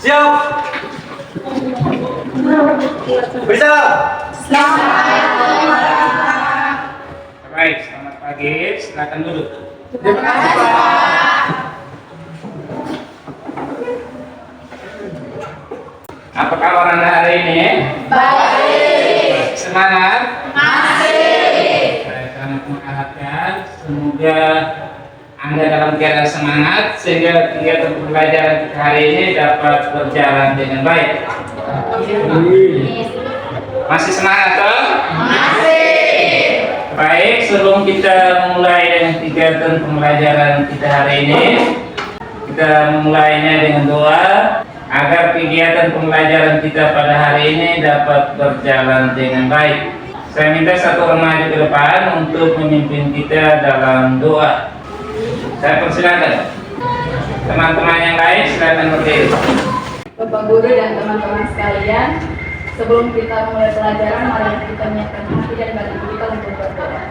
Siap. Bisa. Baik, selamat pagi. Silakan duduk. Terima kasih, Pak. Apa kabar Anda hari ini? Baik. Semangat? Masih. Saya sangat mengharapkan semoga Anda dalam keadaan semangat sehingga kegiatan pembelajaran kita hari ini dapat berjalan dengan baik. Masih semangat toh? Masih. Baik, sebelum kita mulai dengan kegiatan pembelajaran kita hari ini, kita memulainya dengan doa agar kegiatan pembelajaran kita pada hari ini dapat berjalan dengan baik. Saya minta satu orang maju ke depan untuk memimpin kita dalam doa. Saya persilakan. Teman-teman yang lain silakan berdiri. Bapak Guru dan teman-teman sekalian, sebelum kita mulai pelajaran, mari kita menyiapkan hati dan batin kita untuk berdoa.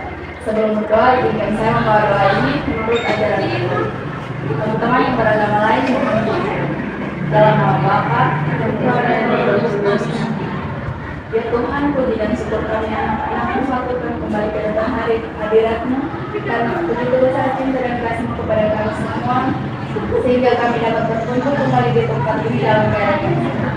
Sebelum berdoa, izinkan saya membawa doa ini menurut ajaran Islam. Teman-teman yang beragama lain mohon diikuti. Dalam nama Bapa dan Putra dan Roh Kudus. Ya Tuhan, puji dan syukur kami anak-anakmu satukan kembali ke datang hari hadirat-Mu karena begitu besar cinta dan kasih-Mu kepada kami semua, sehingga kami dapat berkumpul kembali di tempat ini dalam keadaan yang sehat.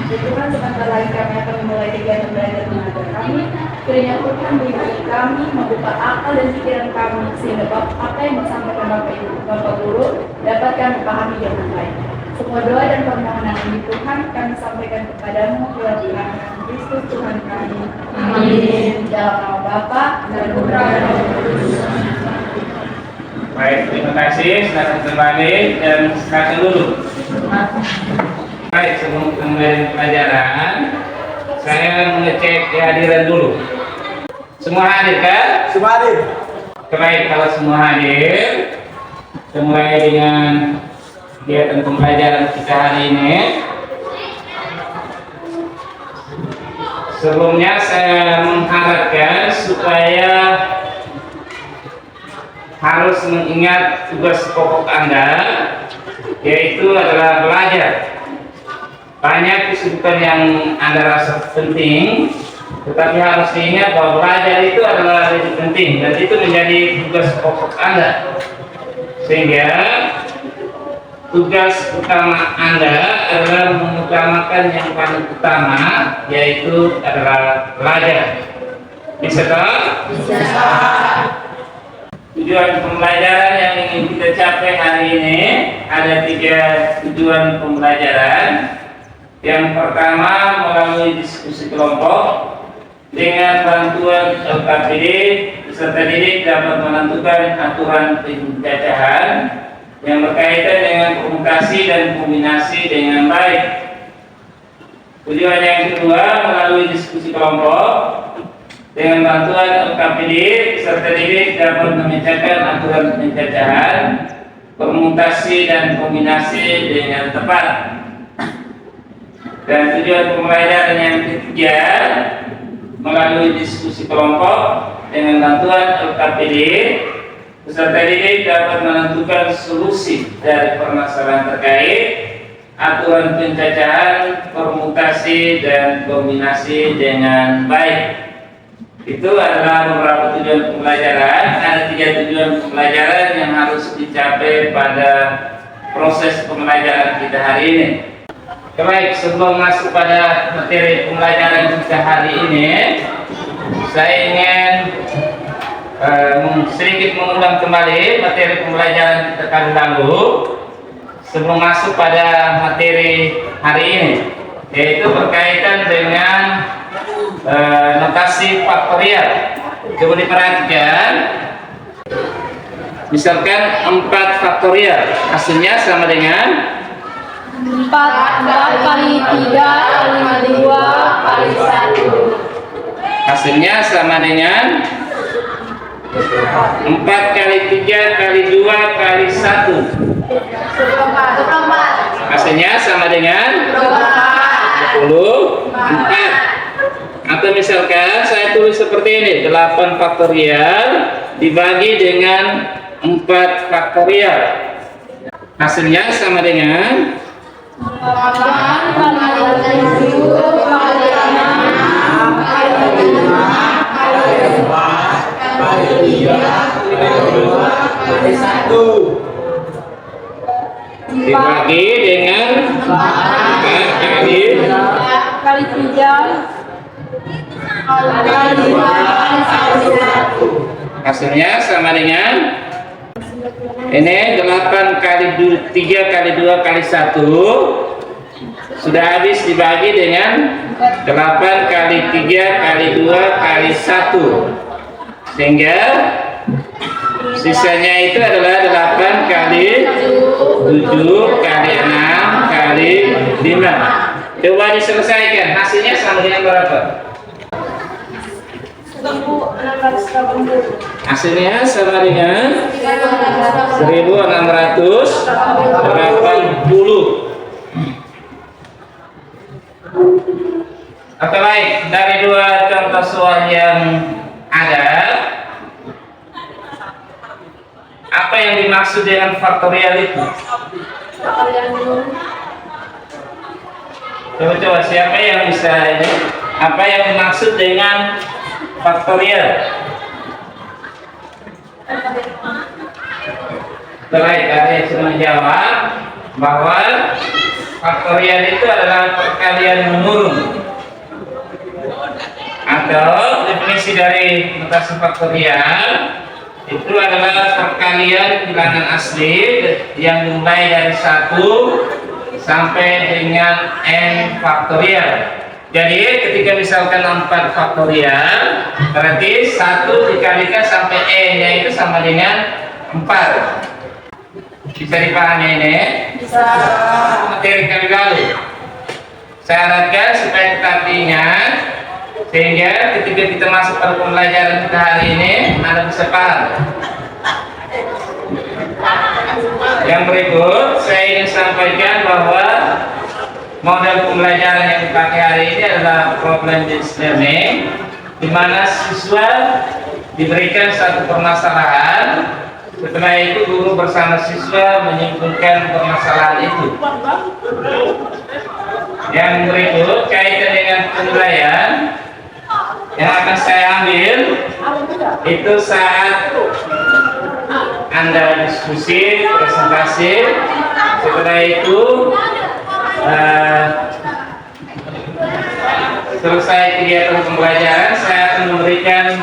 Ya Tuhan, sebentar lagi kami akan memulai kegiatan belajar mengajar kami. Kiranya Tuhan beri kami membuka akal dan pikiran kami sehingga apa yang disampaikan Bapak Guru dapat kami pahami dengan baik. Semua doa dan permohonan ini Tuhan kami sampaikan kepadamu lewat Kristus Tuhan kami. Amin. Dalam nama Bapa dan Putra dan Roh Kudus. Baik, terima kasih. Silakan kembali dan silakan duduk. Baik, sebelum kita mulai pelajaran, saya mengecek kehadiran dulu. Semua hadir kan? Semua hadir. Baik, kalau semua hadir, kita mulai dengan kegiatan pembelajaran kita hari ini. Sebelumnya saya mengharapkan supaya harus mengingat tugas pokok Anda, yaitu adalah belajar. Banyak kesibukan yang Anda rasa penting, tetapi harus diingat bahwa belajar itu adalah lebih penting dan itu menjadi tugas pokok Anda. Sehingga tugas utama Anda adalah mengutamakan yang paling utama, yaitu adalah belajar. Bisa tak? Bisa. Tujuan pembelajaran yang ingin kita capai hari ini ada 3 tujuan pembelajaran. Yang pertama, melalui diskusi kelompok dengan bantuan LKPD, peserta didik dapat menentukan aturan pencacahan yang berkaitan dengan komunikasi dan kombinasi dengan baik. Tujuan yang kedua, melalui diskusi kelompok dengan bantuan LKPD, peserta didik dapat memecahkan aturan pencacahan, permutasi dan kombinasi dengan tepat. Dan tujuan pembelajaran yang ketiga, melalui diskusi kelompok dengan bantuan LKPD, peserta didik dapat menentukan solusi dari permasalahan terkait aturan pencacahan, permutasi dan kombinasi dengan baik. Itu adalah beberapa tujuan pembelajaran. Ada 3 tujuan pembelajaran yang harus dicapai pada proses pembelajaran kita hari ini. Baik, sebelum masuk pada materi pembelajaran kita hari ini, saya ingin sedikit mengulang kembali materi pembelajaran kita kali lalu sebelum masuk pada materi hari ini, yaitu berkaitan dengan notasi faktorial. Coba diperhatikan, misalkan 4 faktorial hasilnya sama dengan 4 kali 3 kali 2 kali 1. hasilnya sama dengan 4 kali 3 kali 2 kali 1. 24. Hasilnya sama dengan 24. Atau misalkan saya tulis seperti ini, 8 faktorial dibagi dengan 4 faktorial. Hasilnya sama dengan Dibagi dengan 4 kali 3 kali 2 kali 1. hasilnya sama dengan ini 8 kali 3 kali 2 kali 1 sudah habis dibagi dengan 8 kali 3 kali 2 kali 1 sehingga sisanya itu adalah 8 kali 7 kali 6 kali 5. Coba diselesaikan, hasilnya sama dengan berapa? 1680. Hasilnya sama dengan 1680. Oke, baik, dari dua contoh soal yang ada, apa yang dimaksud dengan faktorial itu? Coba siapa yang bisa ini? Apa yang dimaksud dengan faktorial? Baik, ada yang sudah menjawab bahwa faktorial itu adalah perkalian menurun, atau definisi dari notasi faktorial itu adalah perkalian bilangan asli yang dimulai dari 1 sampai dengan n faktorial. Jadi ketika misalkan 4 faktorial, berarti 1 dikalikan sampai n, yaitu sama dengan 4. Bisa dipahami ini? Bisa. Materi kali lalu saya harapkan supaya tetap ingat, sehingga ketika kita masuk pada pembelajaran kita hari ini Anda bisa paham. Yang berikut saya ingin sampaikan bahwa model pembelajaran yang dipakai hari ini adalah problem based learning, di mana siswa diberikan satu permasalahan. Setelah itu guru bersama siswa menyimpulkan permasalahan itu. Yang berikut kaitan dengan penilaian yang akan saya ambil itu saat Anda diskusi, presentasi. Setelah itu selesai kegiatan pembelajaran, saya akan memberikan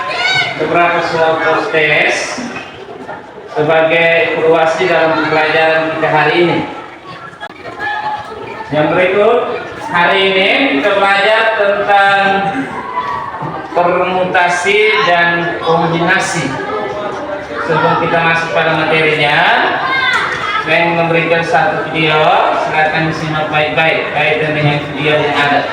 beberapa soal post test sebagai evaluasi dalam pembelajaran kita hari ini. Yang berikut, hari ini kita belajar tentang permutasi dan kombinasi. Sebelum kita masuk pada materinya, saya ingin memberikan satu video. Silakan disimak baik-baik kaitan dengan video yang ada.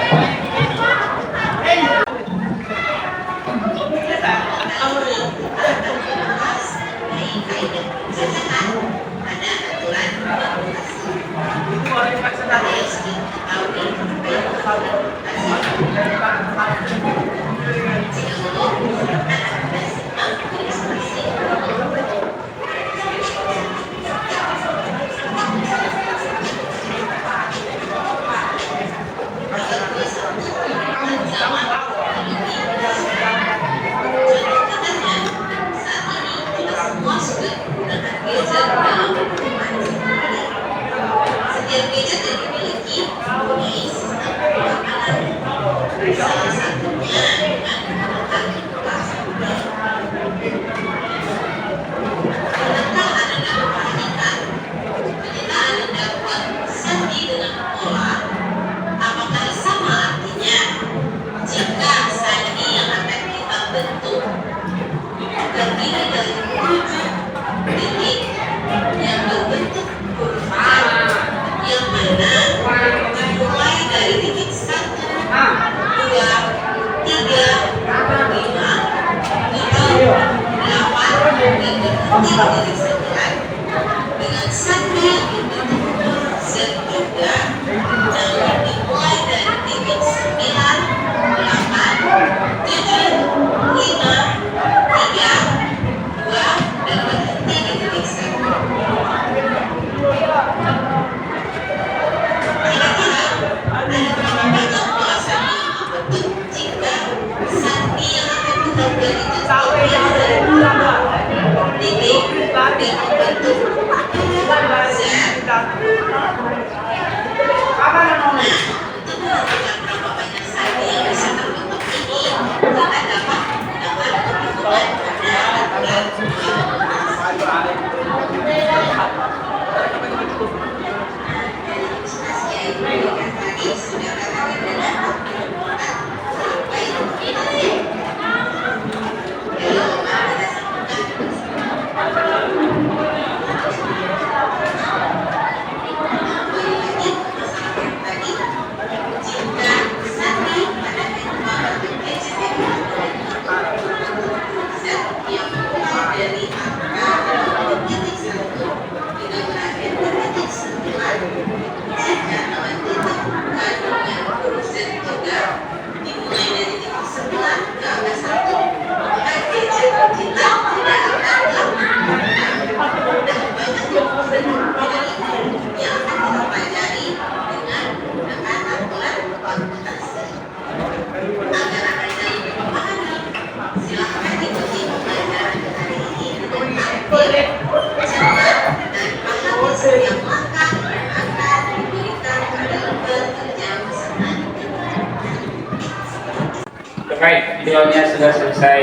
Baik, videonya sudah selesai.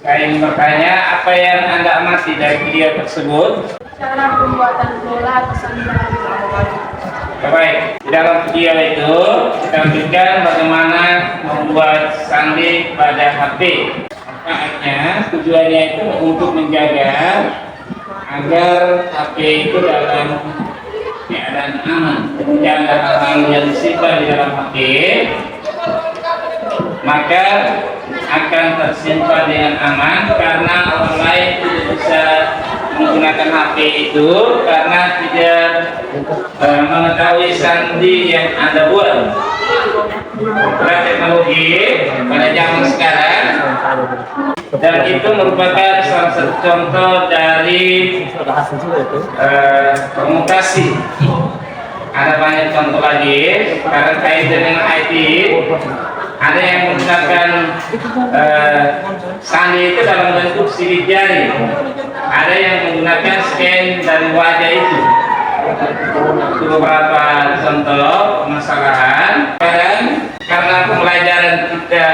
Saya ingin bertanya, apa yang Anda amati dari video tersebut? Cara pembuatan bola pesan dari Baik, di dalam video itu kita tunjukkan bagaimana membuat sandi pada HP. Makanya tujuannya itu untuk menjaga agar HP itu dalam keadaan aman. Ketika ada hal-hal yang disimpan di dalam HP, maka akan tersimpan dengan aman karena orang lain tidak bisa menggunakan HP itu karena tidak mengetahui sandi yang Anda buat. Pada teknologi pada zaman sekarang, dan itu merupakan salah satu contoh dari permutasi. Ada banyak contoh lagi karena kaitan dengan IT. Ada yang menggunakan sandi itu dalam bentuk sidik jari. Ada yang menggunakan scan dari wajah itu. Itu beberapa contoh permasalahan. Karena pembelajaran kita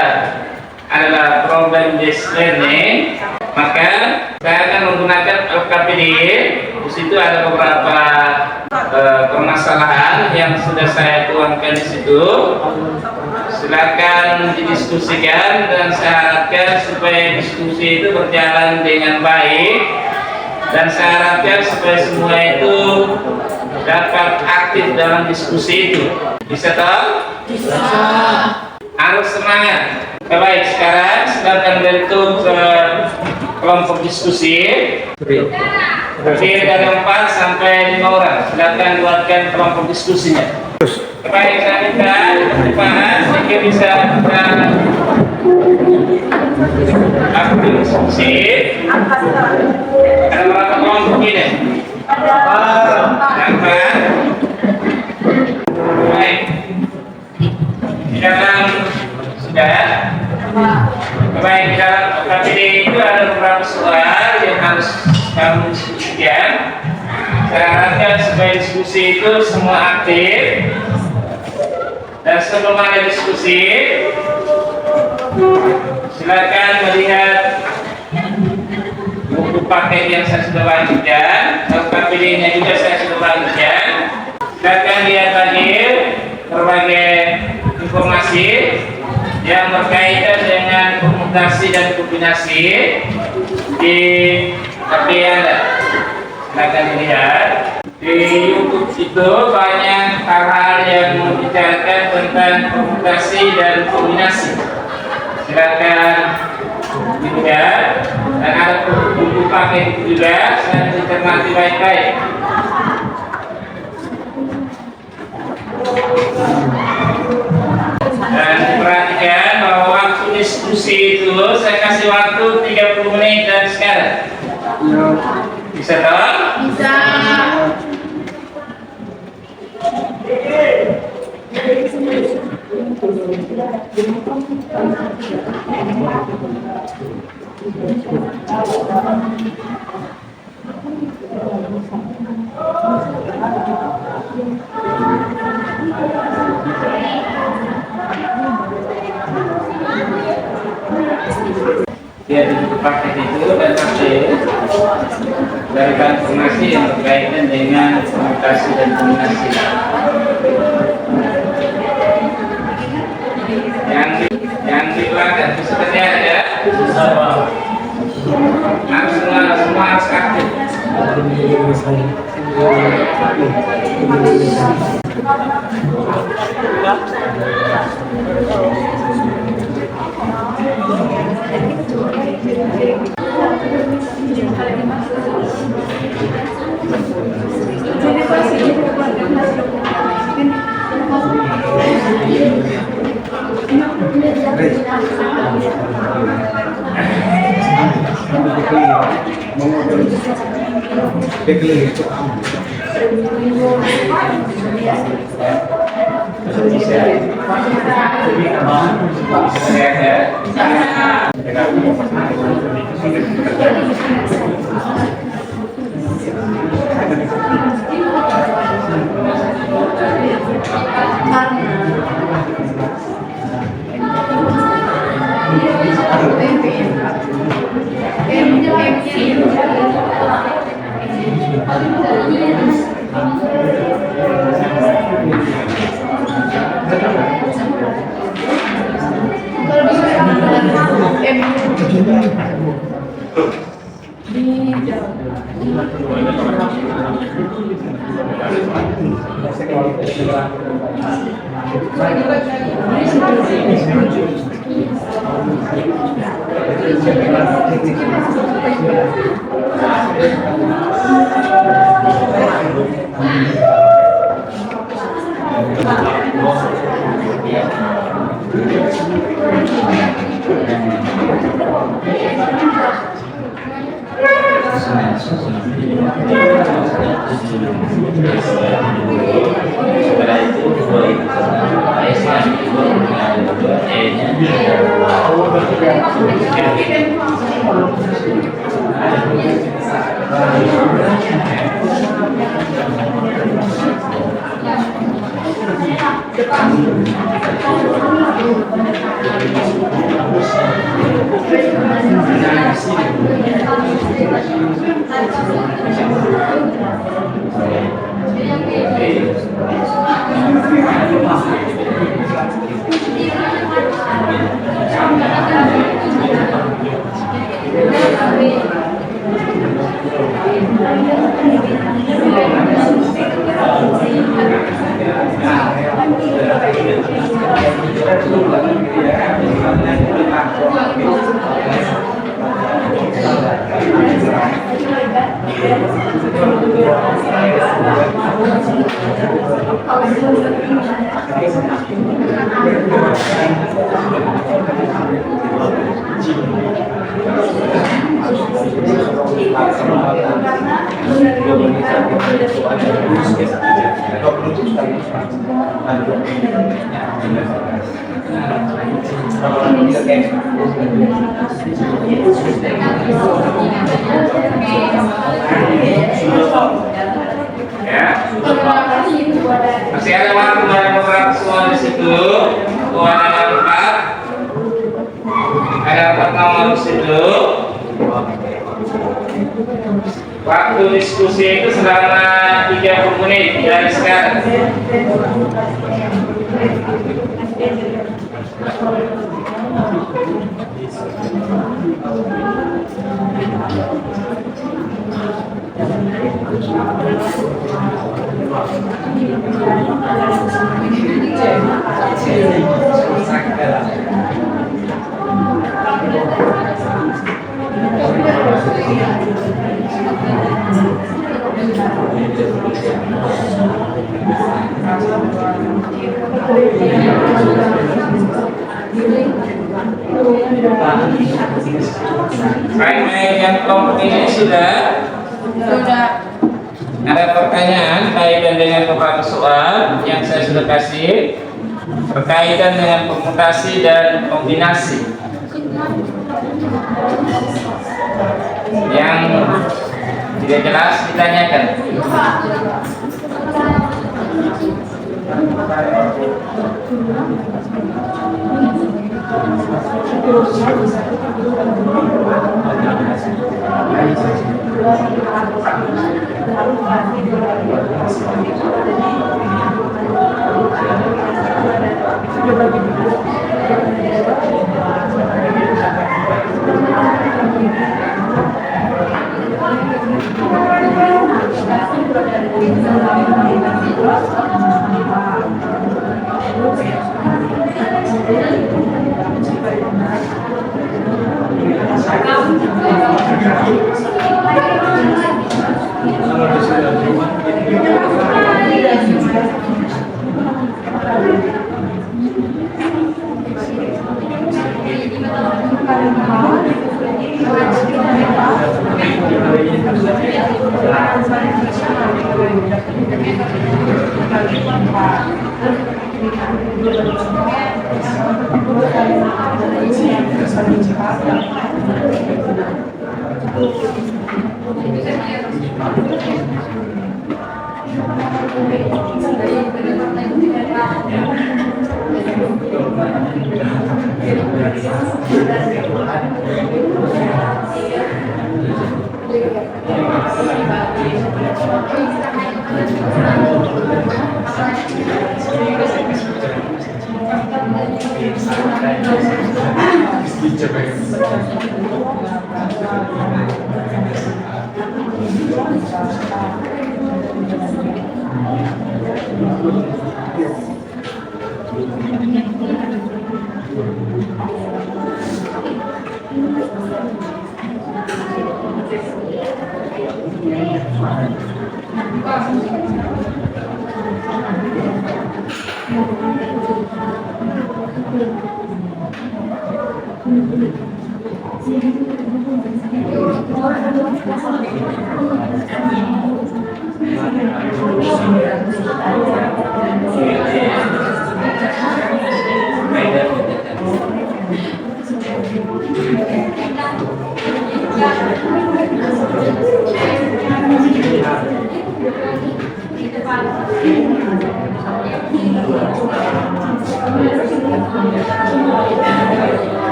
adalah problem based learning, maka saya akan menggunakan LKPD. Di situ ada beberapa permasalahan yang sudah saya tuangkan di situ. Silakan didiskusikan dan saya harapkan supaya diskusi itu berjalan dengan baik dan saya harapkan supaya semua itu dapat aktif dalam diskusi itu. Bisa tahu? Bisa. Harus semangat. Baik, sekarang silakan bentuk kelompok diskusi. Terdiri dari 4 sampai 5 orang. Silakan buatkan kelompok diskusinya. Baik, saya minta dibahas sehingga bisa aktif diskusi. Ada berapa kelompok ini? Nampak? Baik. Di dalam sudah. Baik, di dalam KPD itu ada beberapa soal yang harus kamu diskusikan. Saya harapkan supaya diskusi itu semua aktif. Dan sebelum ada diskusi, silakan melihat buku paket yang saya sudah bagikan. KPD-nya juga saya sudah bagikan. Silakan lihat lagi berbagai informasi yang berkaitan dengan permutasi dan kombinasi di HP Anda. Silakan dilihat. Di YouTube itu banyak hal-hal yang membicarakan tentang permutasi dan kombinasi. Silakan dilihat dan ada buku paket juga, saya dicermati baik-baik. Dan perhatikan bahwa waktu diskusi itu saya kasih waktu 30 menit dari sekarang. Bisa tahu? Bisa. Dia di paket itu dan berikan informasi yang berkaitan dengan komunikasi dan kombinasi. Yang di belakang seperti ada semua harus aktif. Masih ada waktu dari beberapa semua di situ. Ada 4 nomor di situ. Waktu diskusi itu selama 30 menit dari sekarang. Baik, yang kelompok ini sudah ada pertanyaan kaitan dengan beberapa soal yang saya sudah kasih berkaitan dengan permutasi dan kombinasi yang tidak jelas ditanyakan.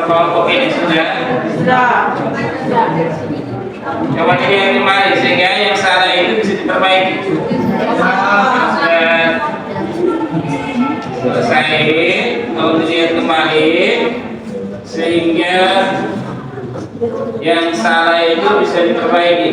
Kelompok ini sudah. Coba dilihat kembali sehingga yang salah itu bisa diperbaiki. Sudah selesai, kalau dilihat kembali sehingga yang salah itu bisa diperbaiki.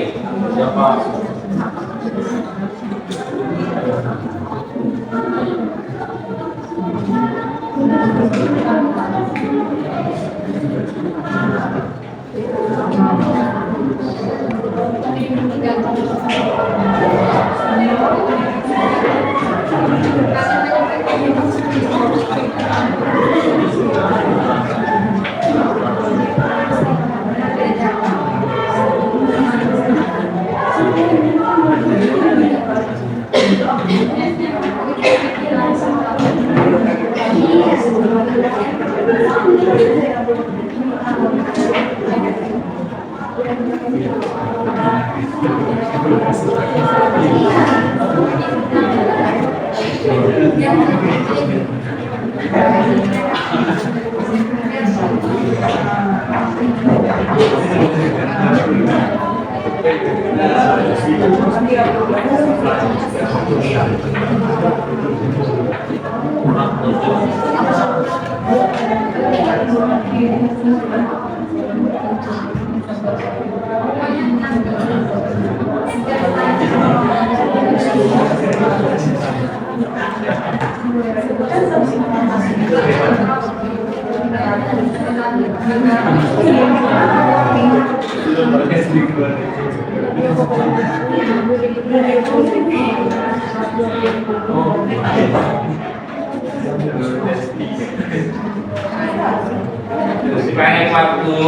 Sekarang waktu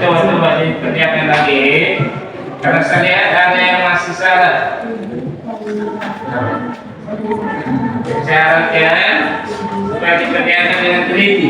coba dikerjakan lagi karena saya lihat ada yang masih salah. Syaratnya supaya dikerjakan dengan teliti.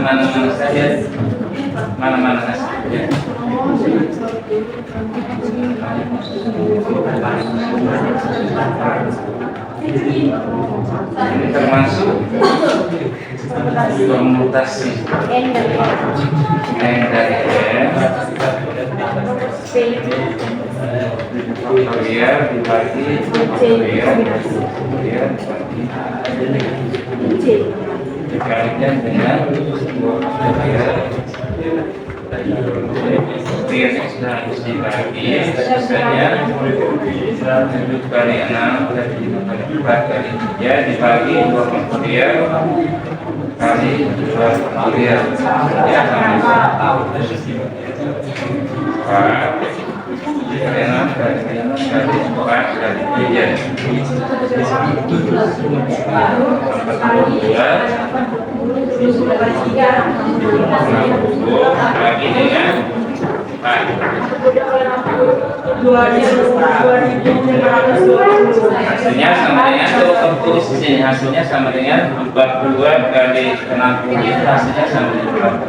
Mana saja, mana saja. Ini termasuk permutasi dari faktorial dibagi faktorial dikalikan dengan 2 faktorial yang sudah harus dibagi sisanya 7 kali 6 kali 5 kali 4 kali 3 dibagi 2 faktorial kali 2 faktorial ya sama 6 kali 4 kali 3 lagi dengan hasilnya sama dengan tulis di sini hasilnya sama dengan 42 kali 60 hasilnya sama dengan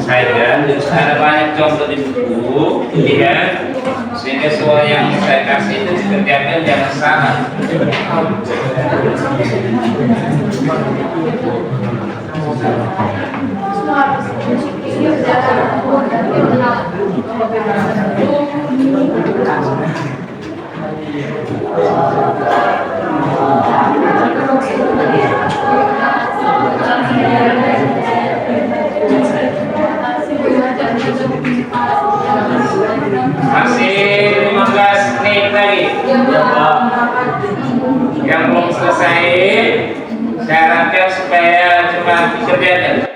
saya terus ada banyak contoh di buku lihat sehingga soal yang saya kasih itu dikerjakan jangan salah. Masih 15 menit lagi. Yang belum selesai saya harapkan supaya cuma dikerjakan.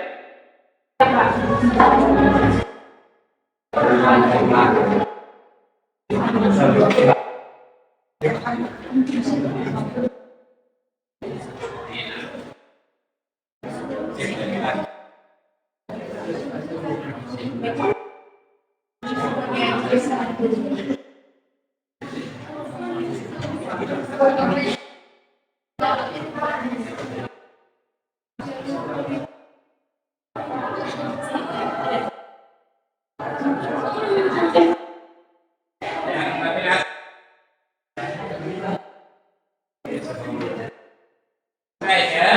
Baik ya.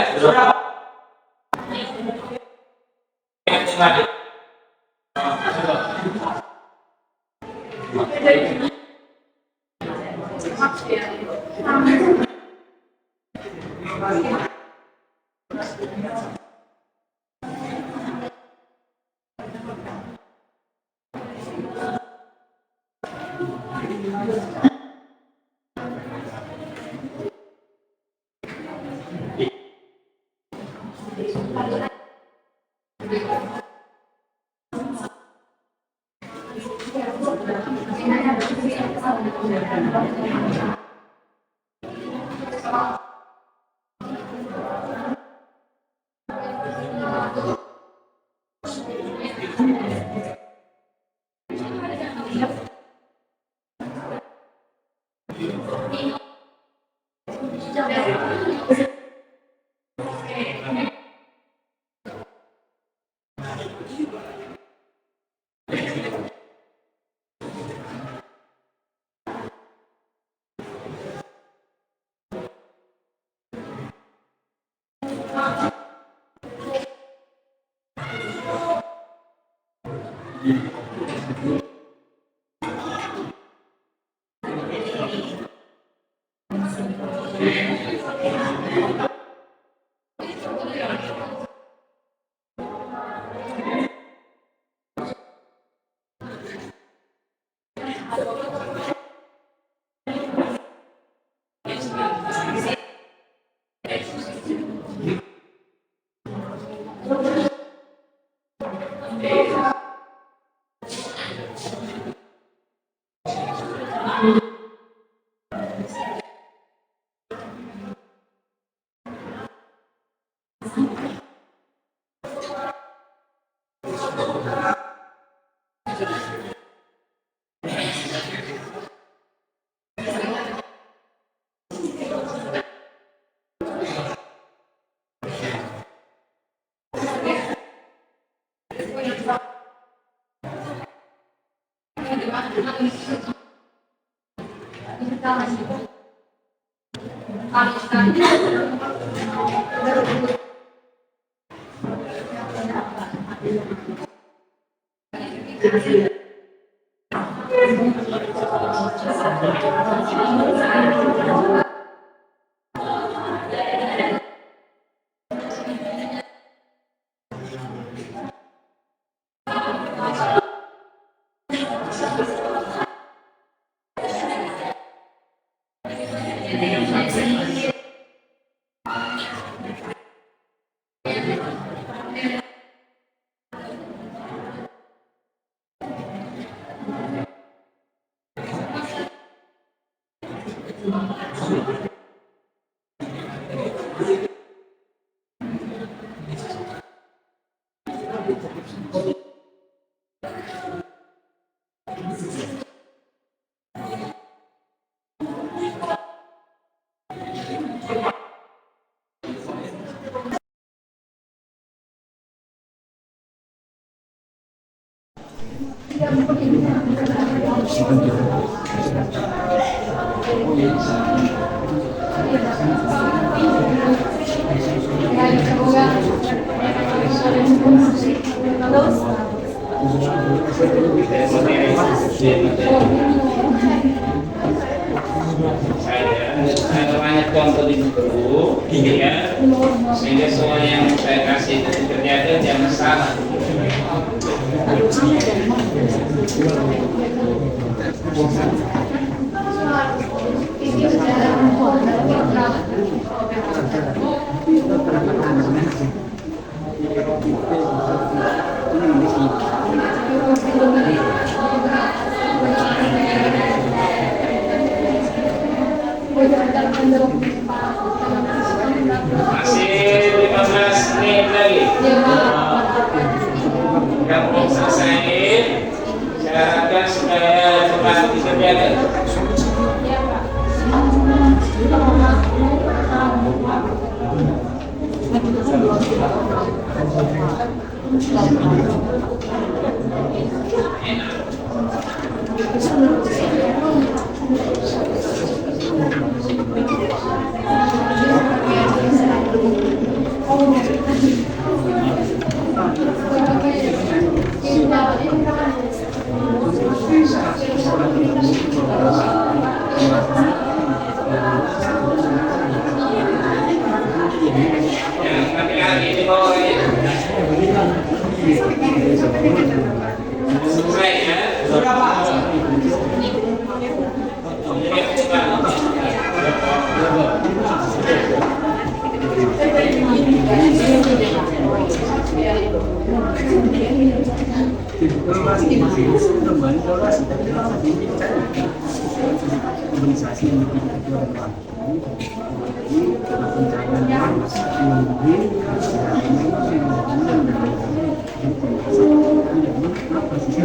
Saya banyak contoh di buku, ya, sehingga semua yang saya kasih itu terjaga jangan salah. Masih 15 menit lagi. Kamu selesai, saya harapkan supaya cepat dikerjakan. Enak. kembali evaluasi tapi saat ini kita organisasi yang lebih kedua dan ini karena pencarian masih menunggu apa sih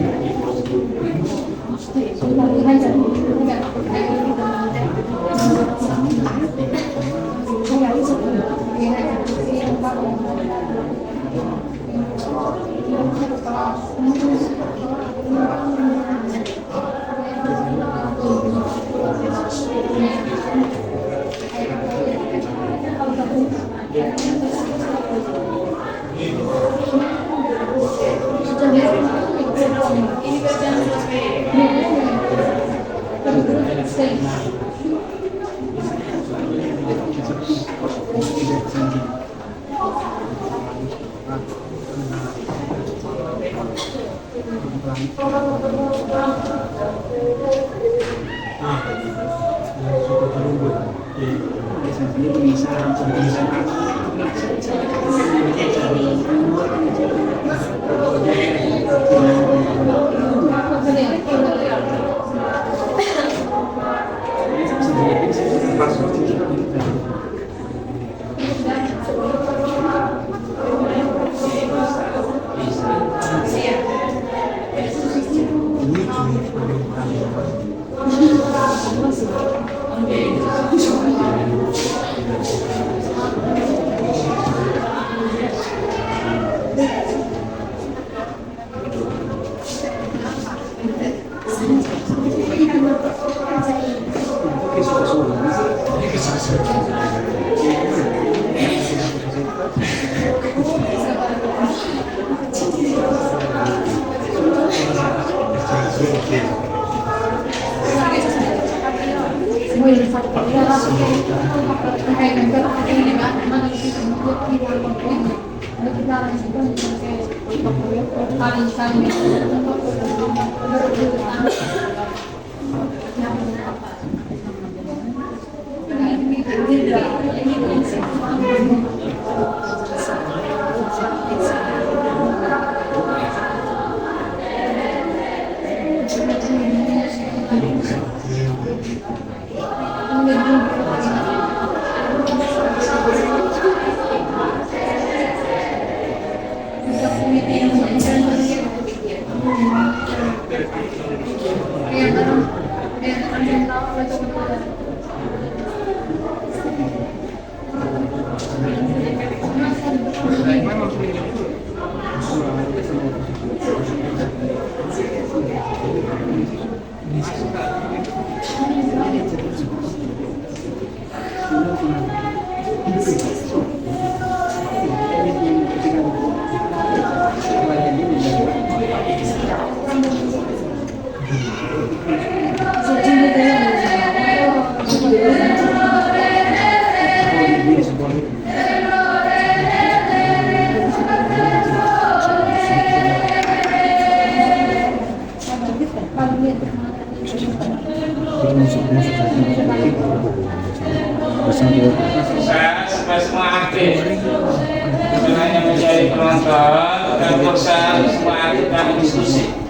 semua aktif hanya menjadi penonton dan berusaha semua aktif dalam diskusi.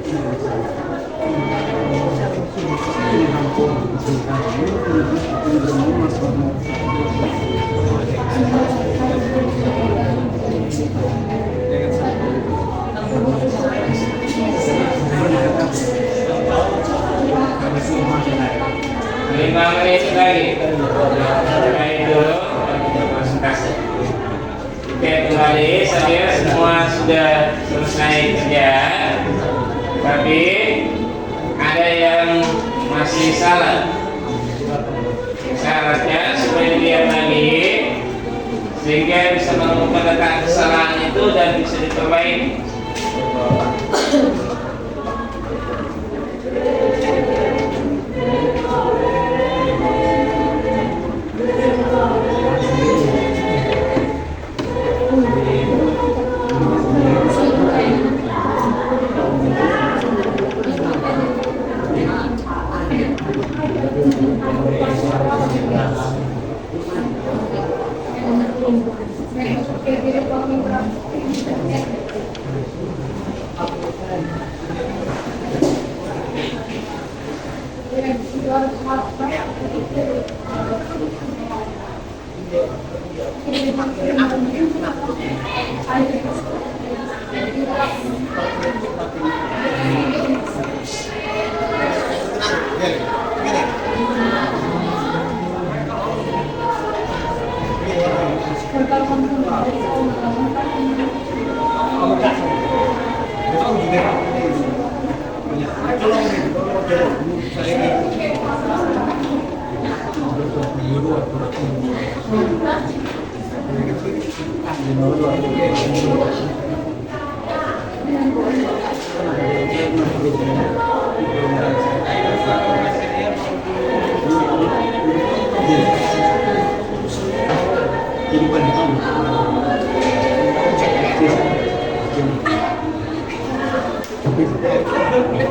Lima menit lagi. Setelah itu kita presentasi. Oke, kembali. Saya semua sudah selesai kerja, tapi ada yang masih salah. Syaratnya supaya dia lagi, sehingga bisa menemukan letak kesalahan itu dan bisa diperbaiki.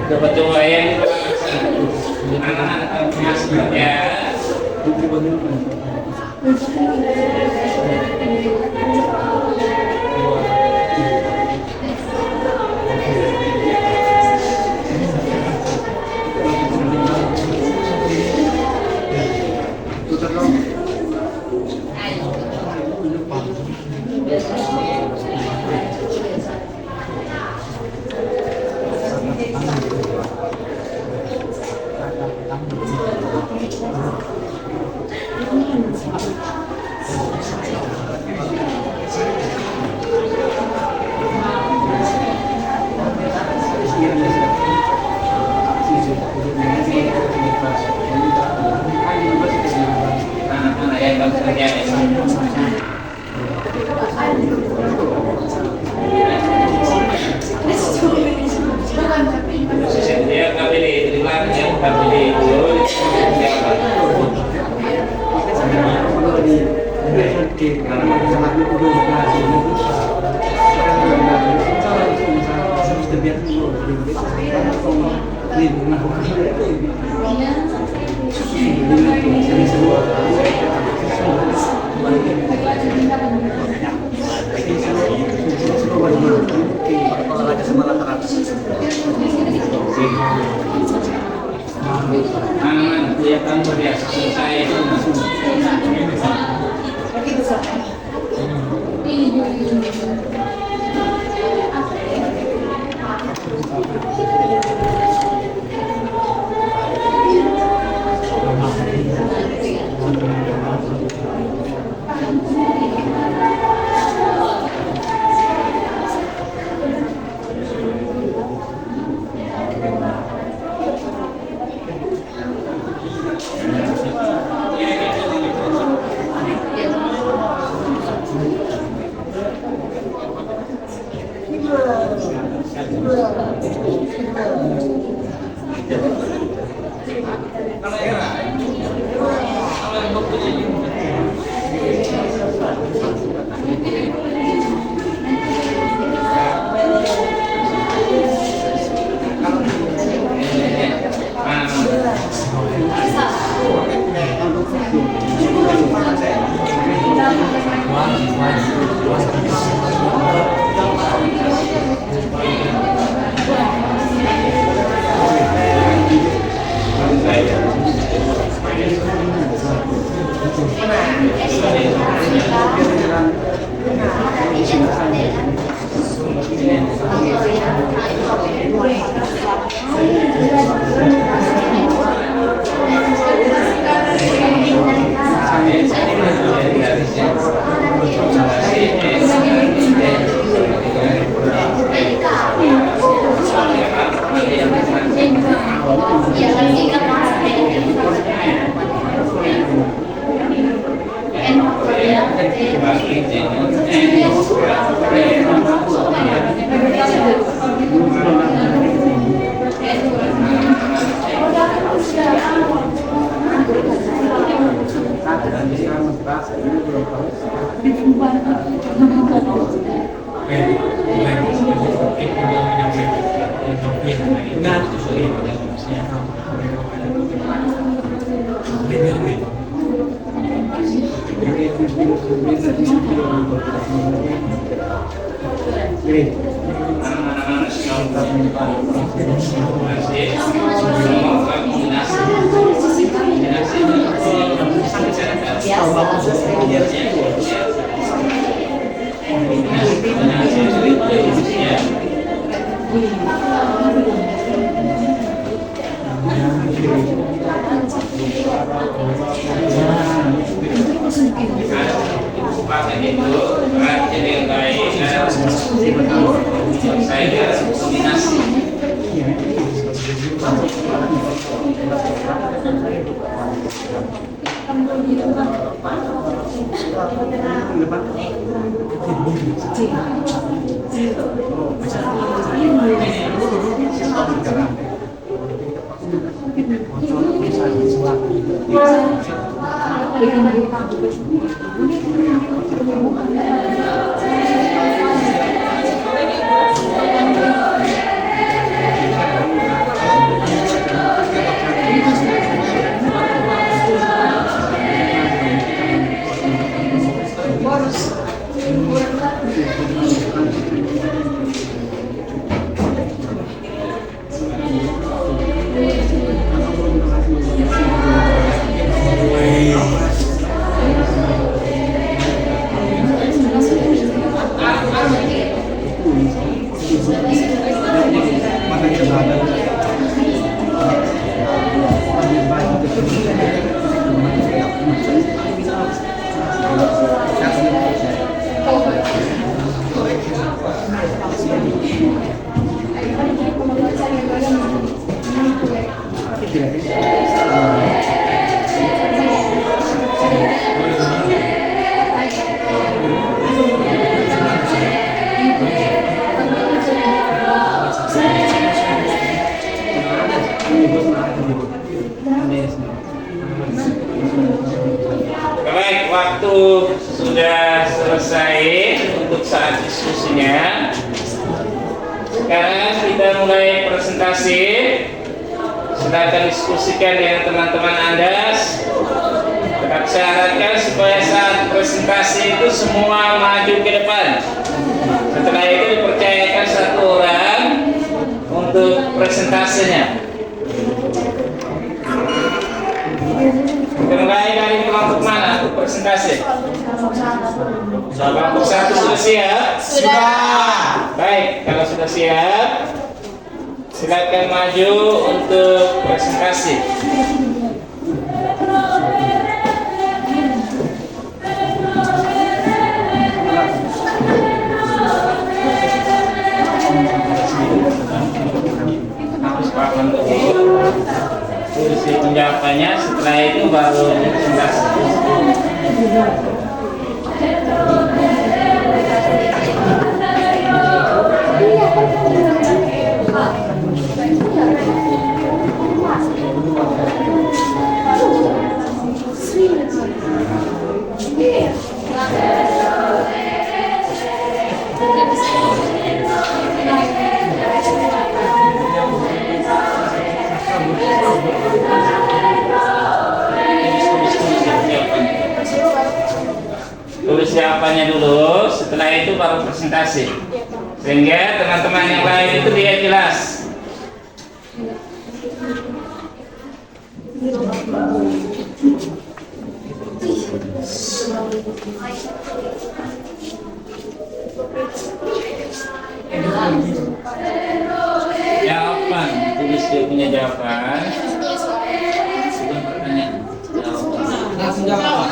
Dapat doain anak-anak kerja. Anak-anak yang bekerja dia KPD di belakang KPD dulu siapa? Anak dia kan berbiasa selesai Benar. Pakai itu jadi yang baik saya kombinasi Baik, waktu sudah selesai untuk saat diskusinya. Sekarang kita mulai presentasi. Silakan diskusikan dengan teman-teman Anda. Tetap saya harapkan supaya saat presentasi itu semua maju ke depan. Setelah itu dipercayakan satu orang untuk presentasinya. Kita mulai dari kelompok mana untuk presentasi? Kelompok satu sudah siap? Sudah. Baik, kalau sudah siap, silakan maju untuk presentasi. Harus paham dulu. Tulis penjawabannya, setelah itu baru presentasi. Tulis jawabannya dulu, setelah itu baru presentasi, sehingga teman-teman yang lain itu dia jelas. Jawaban, tulis dia punya jawaban. Sebelum pertanyaan, jawaban. Langsung jawab.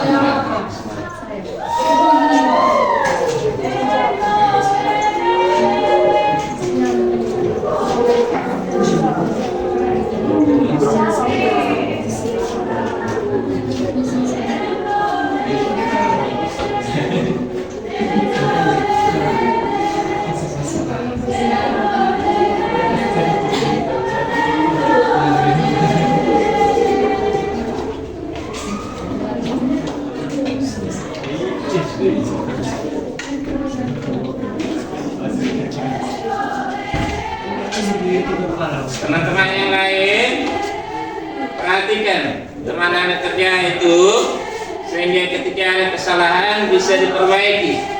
Teman-teman yang lain, perhatikan teman anak kerja itu sehingga ketika ada kesalahan bisa diperbaiki.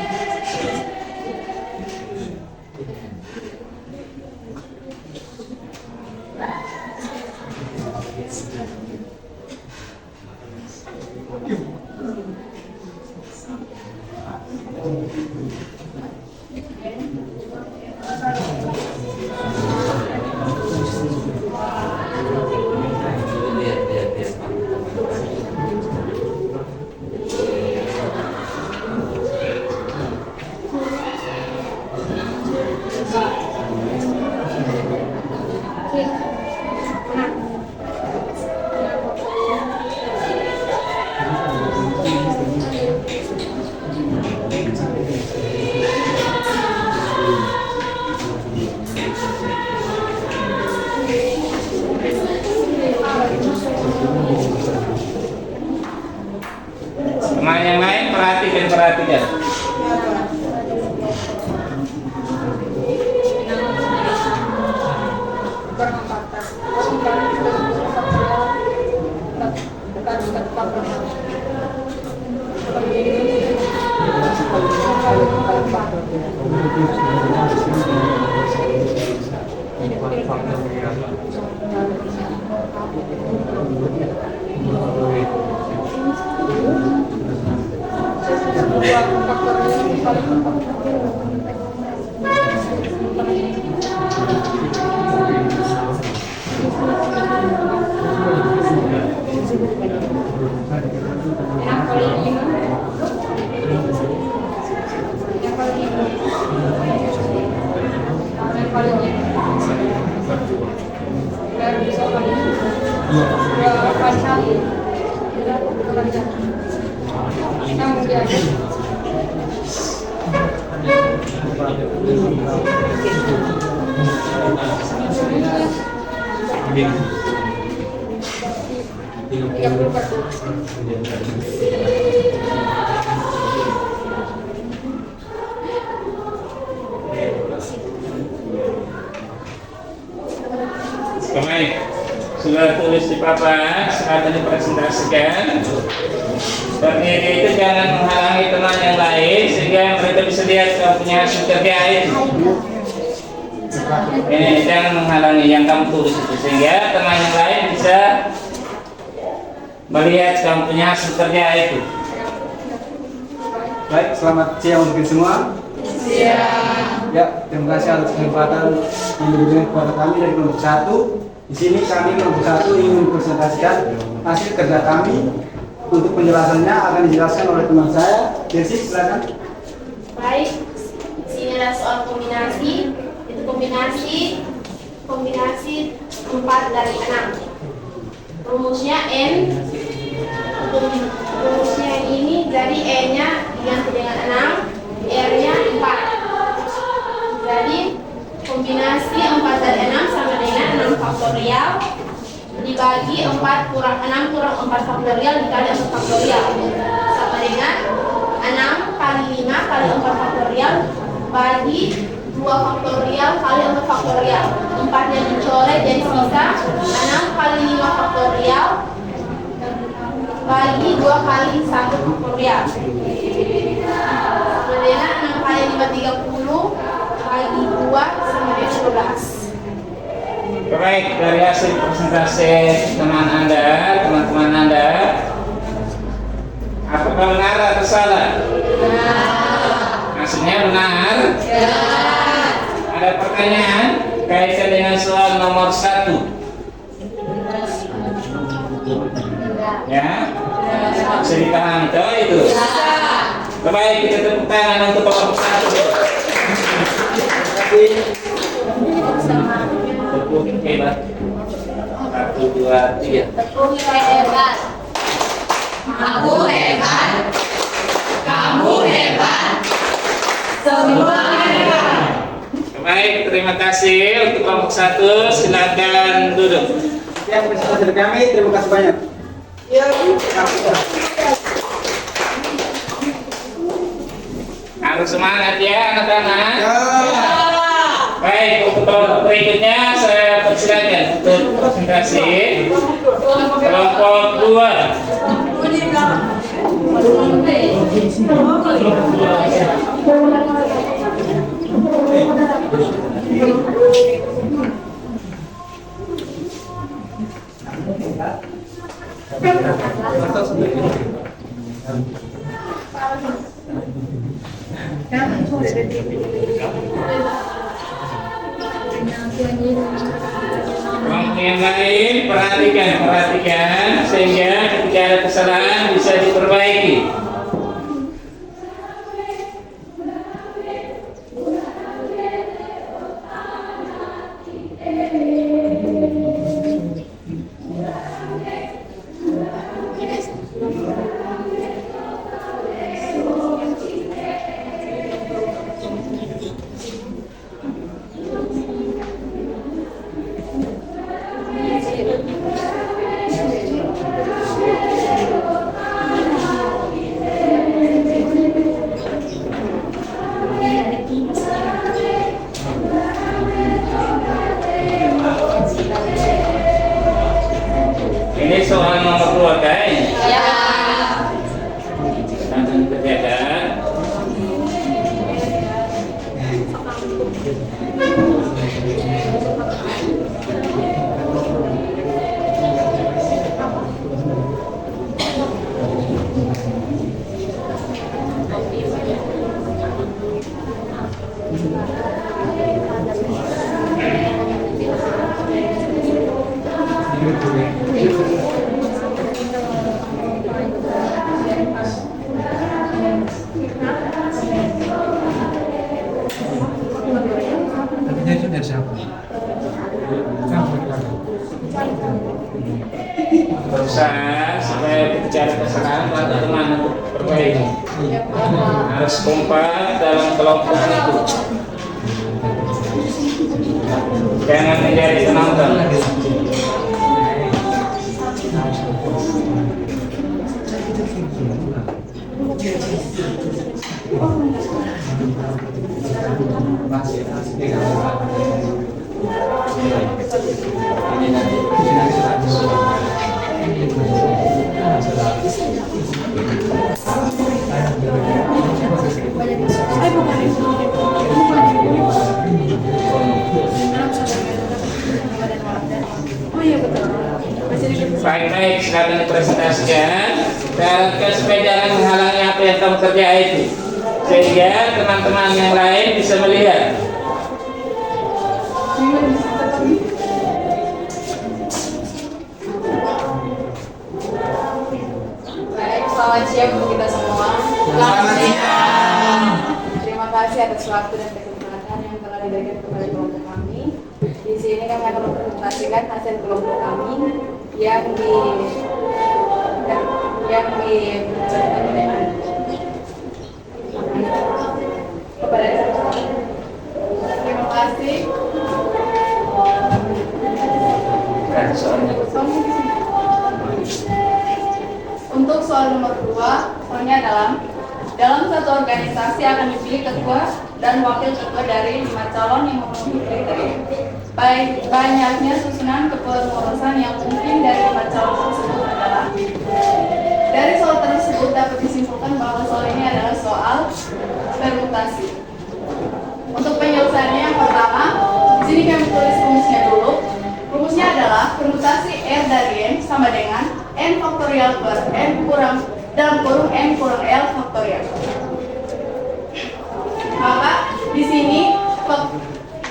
Teman yang lain perhatikan. Baik, sudah tulis di papan, saat ini presentasikan. Berdiri itu jangan menghalangi teman yang lain sehingga mereka bisa lihat kamu punya hasil kerja itu. Ini jangan menghalangi yang kamu tulis itu sehingga teman yang lain bisa melihat kamu punya hasil kerja itu. Baik, selamat siang untuk kita semua. Siang. Ya, terima kasih atas kesempatan yang diberikan kepada kami dari kelompok 1. Di sini kami kelompok 1 ingin mempresentasikan hasil kerja kami. Untuk penjelasannya akan dijelaskan oleh teman saya. Desi, silakan. Baik, sini ada soal kombinasi. Itu kombinasi 4 dari 6. Rumusnya N. Rumusnya ini dari E-nya diganti dengan 6, R-nya 4. Jadi kombinasi 4 dari 6 sama dengan 6 faktorial dibagi 4 kurang 6 kurang 4 faktorial dikali 4 faktorial sama dengan 6 kali 5 kali 4 faktorial bagi 2 faktorial kali 4 faktorial. 4-nya dicoret jadi sisa 6 kali 5 faktorial bagi 2 kali 1 faktorial sama dengan 6 kali 5 30 bagi 2 sama dengan 12. Baik, dari hasil presentasi teman-teman Anda, apakah benar atau salah? Hasilnya benar? Ada pertanyaan kaitan dengan soal nomor 1? Ya? Bisa dipahami itu? Baik, kita tepuk tangan untuk kelompok 1. Tepuk hebat. 1, 2, 3. Tepuk hebat. Aku hebat. Kamu hebat. Semua hebat. Baik, terima kasih untuk kelompok 1. Silakan duduk. Yang presentasi dari kami, terima kasih banyak. Harus semangat ya anak-anak. Baik. Baik, untuk berikutnya saya persilakan untuk presentasi kelompok 2. Kelompok yang lain perhatikan sehingga ketika ada kesalahan bisa diperbaiki. Ini soal nomor 2 kan? Ya. Akan dikerjakan. Itu dari siapa? Berusaha supaya bicara kesalahan lalu teman untuk perbaiki. Harus kompak dalam kelompok itu. Jangan menjadi penonton. Baik, silakan dipresentasikan. Dan supaya jangan menghalangi apa yang kamu kerja itu, sehingga teman-teman yang lain bisa melihat. Baik, selamat siang untuk kita semua. Selamat siang. Terima kasih atas waktu dan kesempatan yang telah diberikan kepada kelompok kami. Di sini kami akan mempresentasikan hasil kelompok kami yang kepada terima kasih. Untuk soal nomor 2, soalnya dalam satu organisasi akan dipilih ketua dan wakil ketua dari 5 calon yang memenuhi kriteria. Banyaknya susunan kepengurusan yang mungkin dari 5 calon tersebut adalah. Dari soal tersebut dapat disimpulkan bahwa soal ini adalah soal permutasi. Untuk penyelesaiannya yang pertama, di sini kami tulis rumusnya dulu. Rumusnya adalah permutasi R dari N sama dengan N faktorial per N kurang dalam kurung N kurang L faktorial. Maka di sini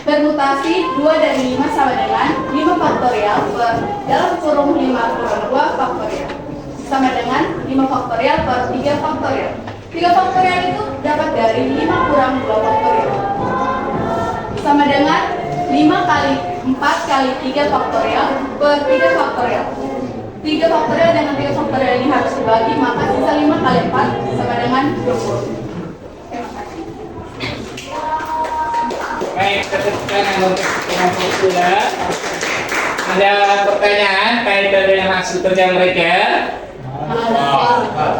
permutasi 2 dari 5 sama dengan 5 faktorial per dalam kurung 5 kurang 2 faktorial sama dengan 5 faktorial per 3 faktorial. 3 faktorial itu dapat dari 5 kurang 2 faktorial sama dengan 5 kali 4 kali 3 faktorial per 3 faktorial. 3 faktorial dengan 3 faktorial ini harus dibagi, maka sisa 5 kali 4 sama dengan 20. Terima kasih. Baik, ketika untuk kelompok sudah ada pertanyaan kaitan dengan hasil kerja mereka?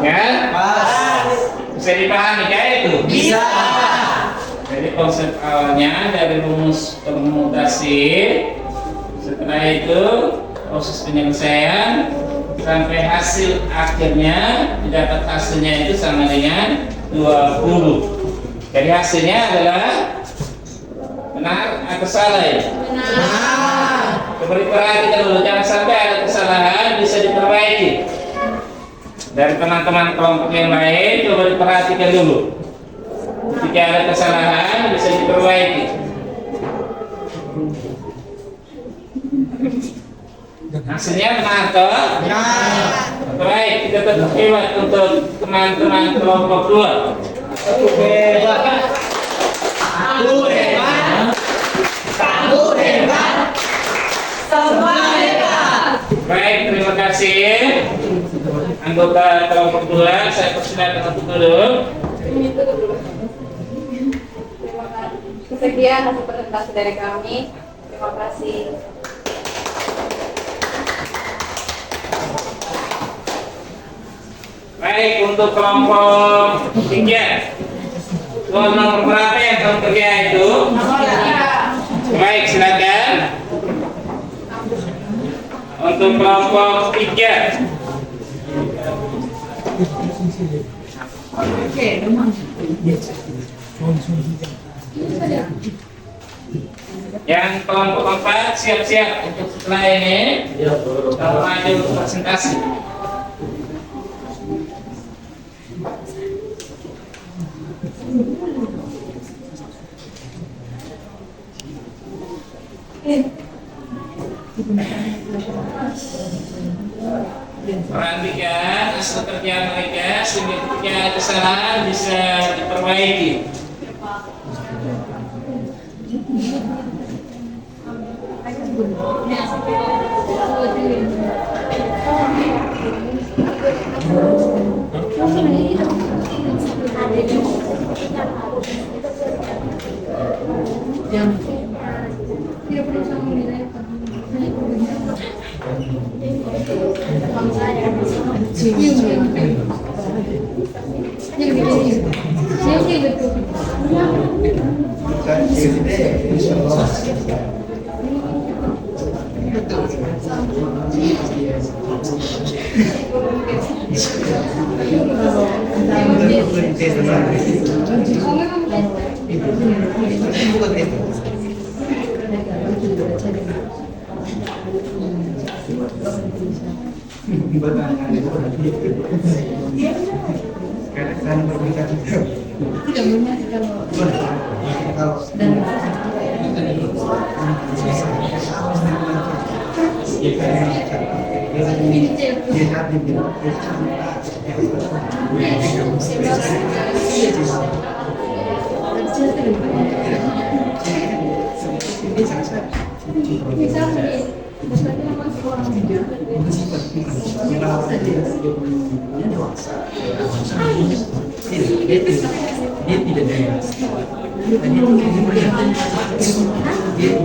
Ya? Bisa dipahami kayak itu? Bisa. Jadi Jadi konsep awalnya dari rumus permutasi, setelah itu proses penyelesaian sampai hasil akhirnya didapat hasilnya itu sama dengan 20. Jadi hasilnya adalah benar atau salah ya? Benar. Coba diperhatikan dulu, jangan sampai ada kesalahan, bisa diperbaiki. Dari teman-teman kelompok yang lain, coba diperhatikan dulu. Jika ada kesalahan, bisa diperbaiki. Hasilnya benar toh? Benar. Baik, kita tetap hebat untuk teman-teman kelompok 2. Aku hebat. Aku hebat. Kamu hebat. Semua hebat. Baik, terima kasih anggota kelompok 2. Saya persilakan untuk duduk. Terima kasih. Sekian hasil presentasi dari kami. Terima kasih. Baik, untuk kelompok 3. Soal nomor berapa yang kamu kerja itu? Baik, silakan. Untuk kelompok 3. Yang kelompok 4 siap-siap untuk setelah ini. Kita maju untuk presentasi. Perhatikan hasil kerja mereka sehingga ketika ada kesalahan bisa diperbaiki.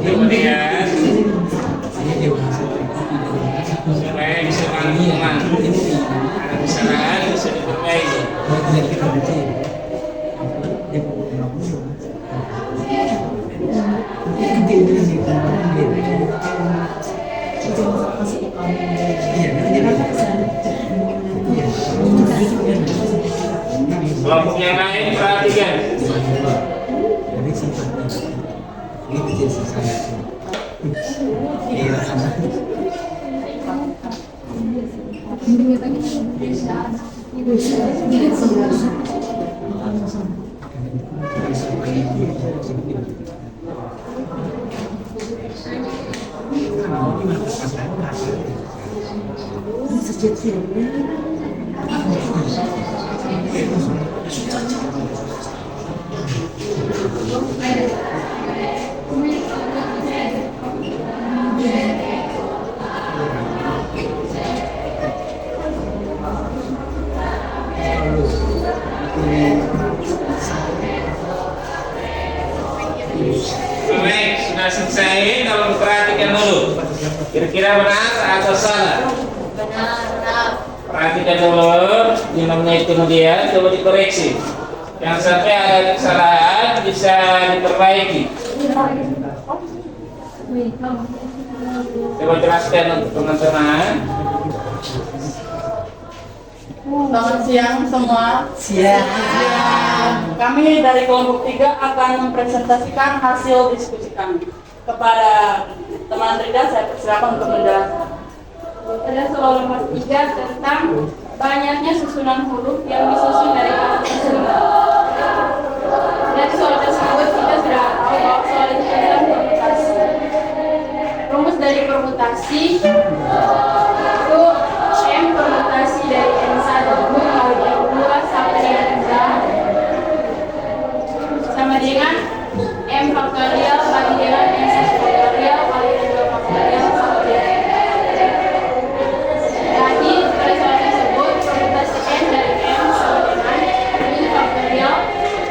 Kemudian supaya bisa rangkuman, ada kesalahan bisa diperbaiki. Kelompok yang lain perhatikan. Baik, sudah selesai. Kalau perhatikan dulu, kira-kira benar atau salah? Benar. Perhatikan dulu, 5 menit kemudian coba dikoreksi. Yang sampai ada kesalahan bisa diperbaiki. Coba jelaskan untuk teman-teman. Selamat siang semua. Siang. Kami dari kelompok 3 akan mempresentasikan hasil diskusi kami. Kepada teman Rida, saya persilakan untuk menjelaskan. Pada soal nomor 3 tentang banyaknya susunan huruf yang disusun dari kata tersebut. Dari soal tersebut kita sudah tahu bahwa soal itu tentang permutasi. Rumus dari permutasi itu M permutasi dari M1 kali M2 sampai dengan sama dengan M faktorial bagi dengan M1 faktorial kali dengan 2 faktorial sama dengan. Jadi pada soal tersebut permutasi N dari M sama dengan M faktorial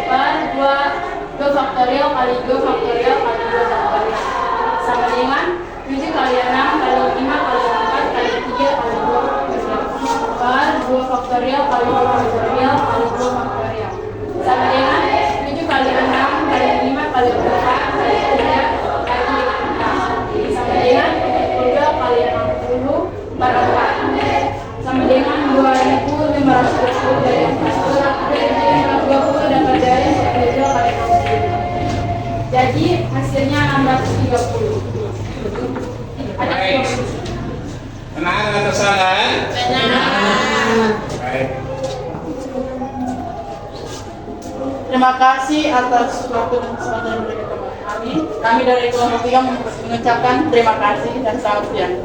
per 2 faktorial kali 2 faktorial kali 2 faktorial sama dengan 7 kali 6 kali 5 kali 4 kali 3 kali 2 faktorial per 2 faktorial kali 2 faktorial kali 2 faktorial sama dengan 7 kali 6 kali 5 kali 4 kali 3 kali 6 sama dengan 22 kali 60 per 4 sama dengan 2520 dari 4 520 dapat dari 10 kali 60. Jadi hasilnya 630. Baik. Tenang atau salah? Baik. Terima kasih atas waktu dan kesempatan yang diberikan kepada kami. Kami dari kelompok 3 mengucapkan terima kasih dan selamat siang.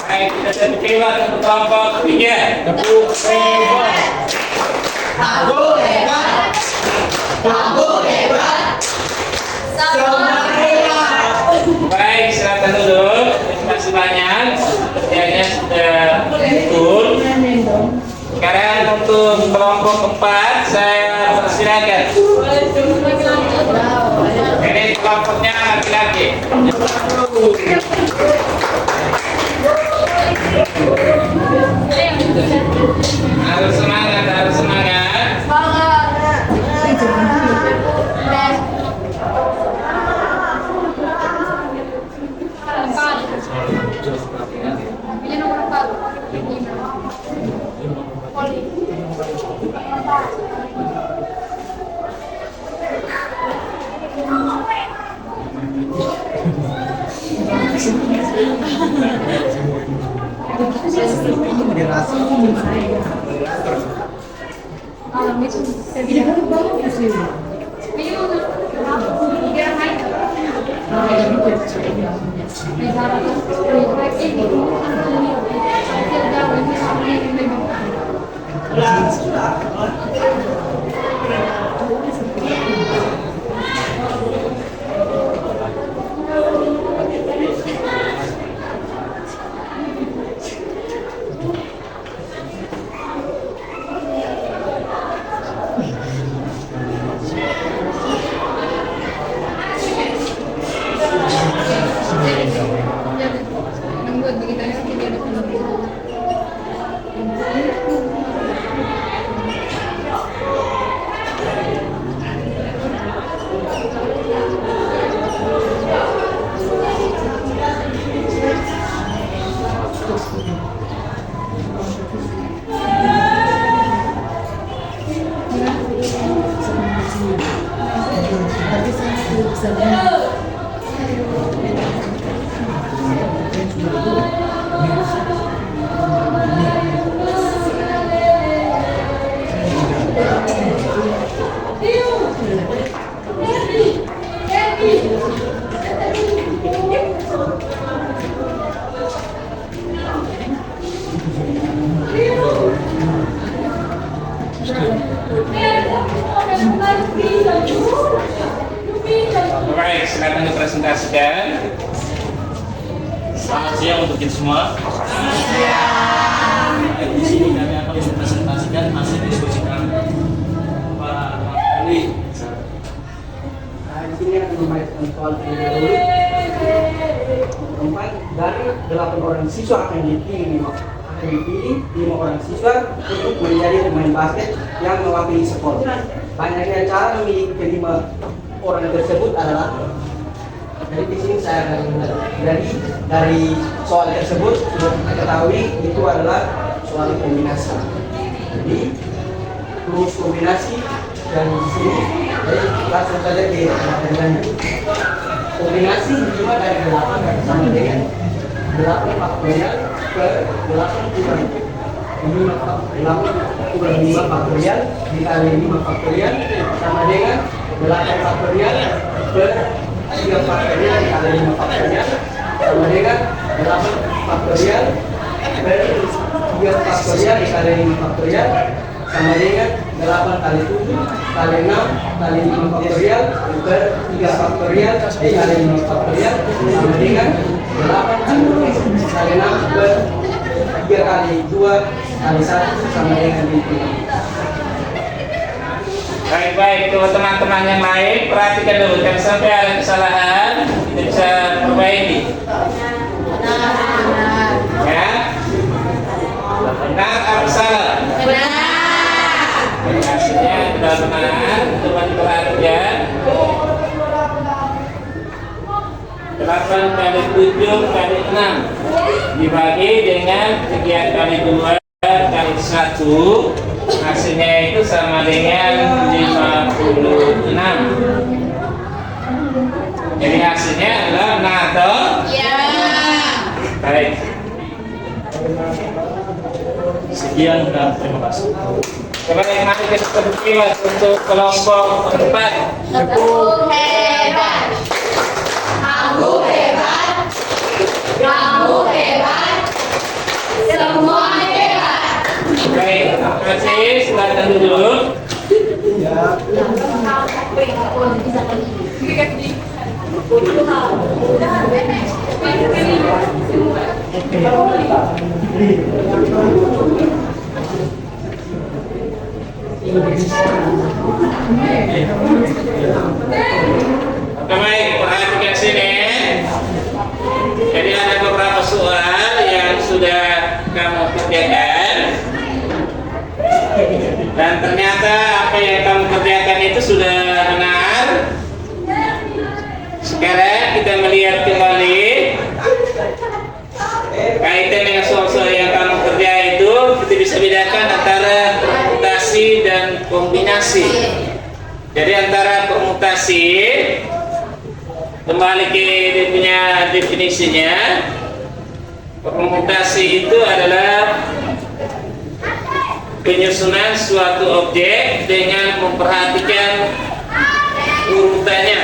Baik, kita terima untuk kelompok 3. Tepuk tangan. Aku hebat. Aku hebat. Semua hebat. Baik, silakan duduk. Terima kasih banyak. Kerjanya sudah betul. Sekarang untuk kelompok 4 saya persilakan. Ini kelompoknya laki-laki. Harus semangat, harus semangat. Baik, silakan dipresentasikan. Selamat siang untuk kita semua. Di sini kami akan mempresentasikan hasil diskusi kami. Pak Ali. Di sini akan membacakan soal terlebih dahulu. Keempat, dari 8 orang siswa akan dipilih 5 orang siswa untuk menjadi pemain basket yang mewakili sekolah. banyaknya cara memilih kelima orang tersebut adalah, jadi di sini saya akan mengenal. Jadi dari soal tersebut sudah kita ketahui itu adalah soal kombinasi. Jadi rumus kombinasi dan di sini, jadi langsung saja ke materinya. Kombinasi 5 dari 8 sama dengan 8 faktorial per 8 kurang 5 faktorial dikali 5 faktorial sama dengan 8 faktorial per 3 faktorial dikali 5 faktorial sama dengan 8 faktorial per 3 faktorial dikali 5 faktorial sama dengan 8 kali 7 kali 6 kali 5 faktorial per 3 faktorial dikali 5 faktorial sama dengan 8 kali 6 per 3 kali 2 kali 1 sama dengan 5. Baik, teman-teman yang lain perhatikan dulu, jangan sampai ada kesalahan, kita bisa perbaiki. Ya, benar atau salah? Hasilnya benar-benar, teman perhatian. 8 kali 7 kali 6 dibagi dengan 3 kali 2 kali 1, hasilnya itu sama dengan 56. Jadi hasilnya adalah benar atau? Ya. Baik. Sekian dan terima kasih. Coba yang mari kita berdua untuk kelompok 4. Tepuk hebat. Kamu hebat. Kamu hebat. Semua hebat. Baik, terima kasih. Silakan duduk. Ya. Baik, perhatikan sini. Jadi ada beberapa soal yang sudah kamu kerjakan, dan ternyata apa yang kamu kerjakan itu sudah benar. Sekarang kita melihat kembali kaitan dengan soal-soal yang kamu kerja itu, kita bisa bedakan antara permutasi dan kombinasi. Jadi antara permutasi, kembali ke dia punya definisinya, permutasi itu adalah penyusunan suatu objek dengan memperhatikan urutannya.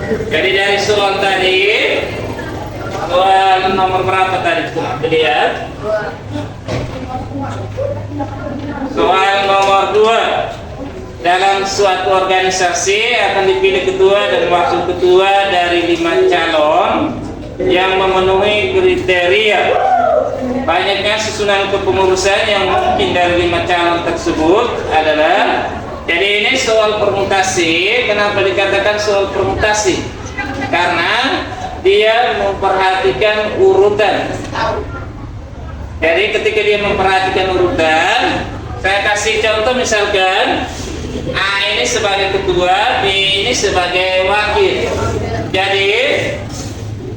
Jadi dari soal tadi, soal nomor berapa tadi kita lihat? Soal nomor 2. Dalam suatu organisasi akan dipilih ketua dan wakil ketua dari 5 calon yang memenuhi kriteria. Banyaknya susunan kepengurusan yang mungkin dari 5 calon tersebut adalah. Jadi ini soal permutasi. Kenapa dikatakan soal permutasi? Karena dia memperhatikan urutan. Jadi ketika dia memperhatikan urutan, saya kasih contoh misalkan A ini sebagai ketua, B ini sebagai wakil. Jadi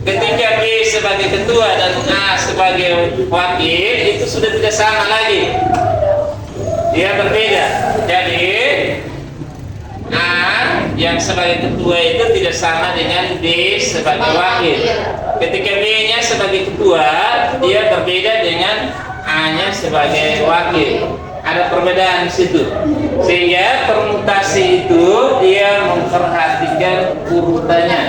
ketika B sebagai ketua dan A sebagai wakil itu sudah tidak sama lagi, dia berbeda. Jadi A yang sebagai ketua itu tidak sama dengan B sebagai wakil. Ketika B nya sebagai ketua, dia berbeda dengan A nya sebagai wakil. Ada perbedaan di situ, sehingga permutasi itu dia memperhatikan urutannya.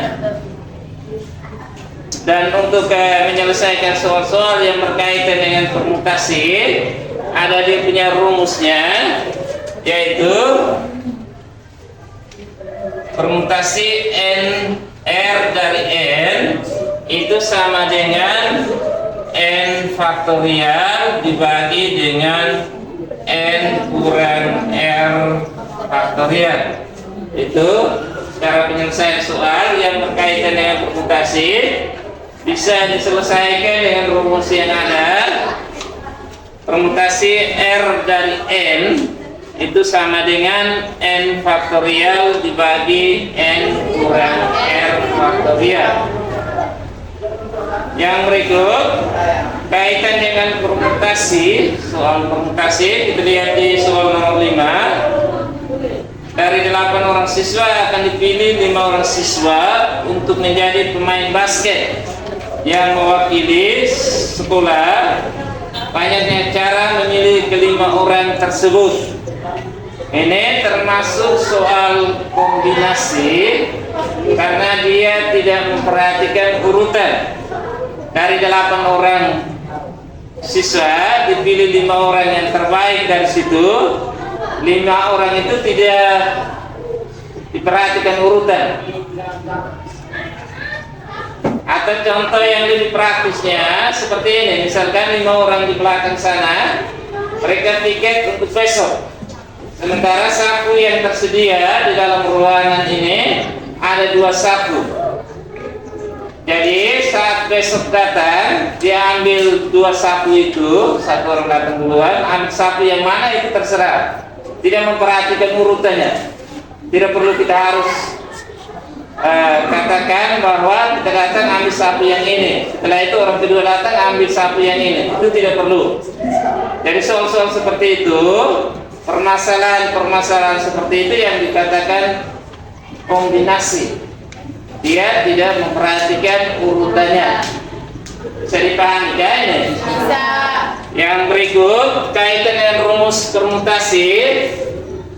Dan untuk menyelesaikan soal-soal yang berkaitan dengan permutasi, ada dia punya rumusnya, yaitu permutasi n r dari n itu sama dengan n faktorial dibagi dengan n kurang r faktorial. Itu cara penyelesaian soal yang berkaitan dengan permutasi, bisa diselesaikan dengan rumus yang ada. Permutasi r dari n itu sama dengan N faktorial dibagi N kurang R faktorial. Yang berikut kaitan dengan permutasi. Soal permutasi kita lihat di soal nomor 5. Dari 8 orang siswa akan dipilih 5 orang siswa untuk menjadi pemain basket yang mewakili sekolah. Banyaknya cara memilih kelima orang tersebut. Ini termasuk soal kombinasi karena dia tidak memperhatikan urutan. Dari 8 orang siswa dipilih 5 orang yang terbaik dari situ. 5 orang itu tidak diperhatikan urutan. Atau contoh yang lebih praktisnya seperti ini, misalkan 5 orang di belakang sana, mereka tiket untuk besok. Sementara sapu yang tersedia di dalam ruangan ini ada 2 sapu. Jadi saat besok datang, dia ambil 2 sapu itu, satu orang datang duluan, ambil sapu yang mana itu terserah. Tidak memperhatikan urutannya. Tidak perlu kita harus katakan bahwa kita datang ambil sapu yang ini, setelah itu orang kedua datang ambil sapu yang ini. Itu tidak perlu. Jadi soal-soal seperti itu, permasalahan-permasalahan seperti itu yang dikatakan kombinasi. Dia tidak memperhatikan urutannya. Bisa dipahami kan ini? Bisa. Yang berikut kaitan dengan rumus permutasi.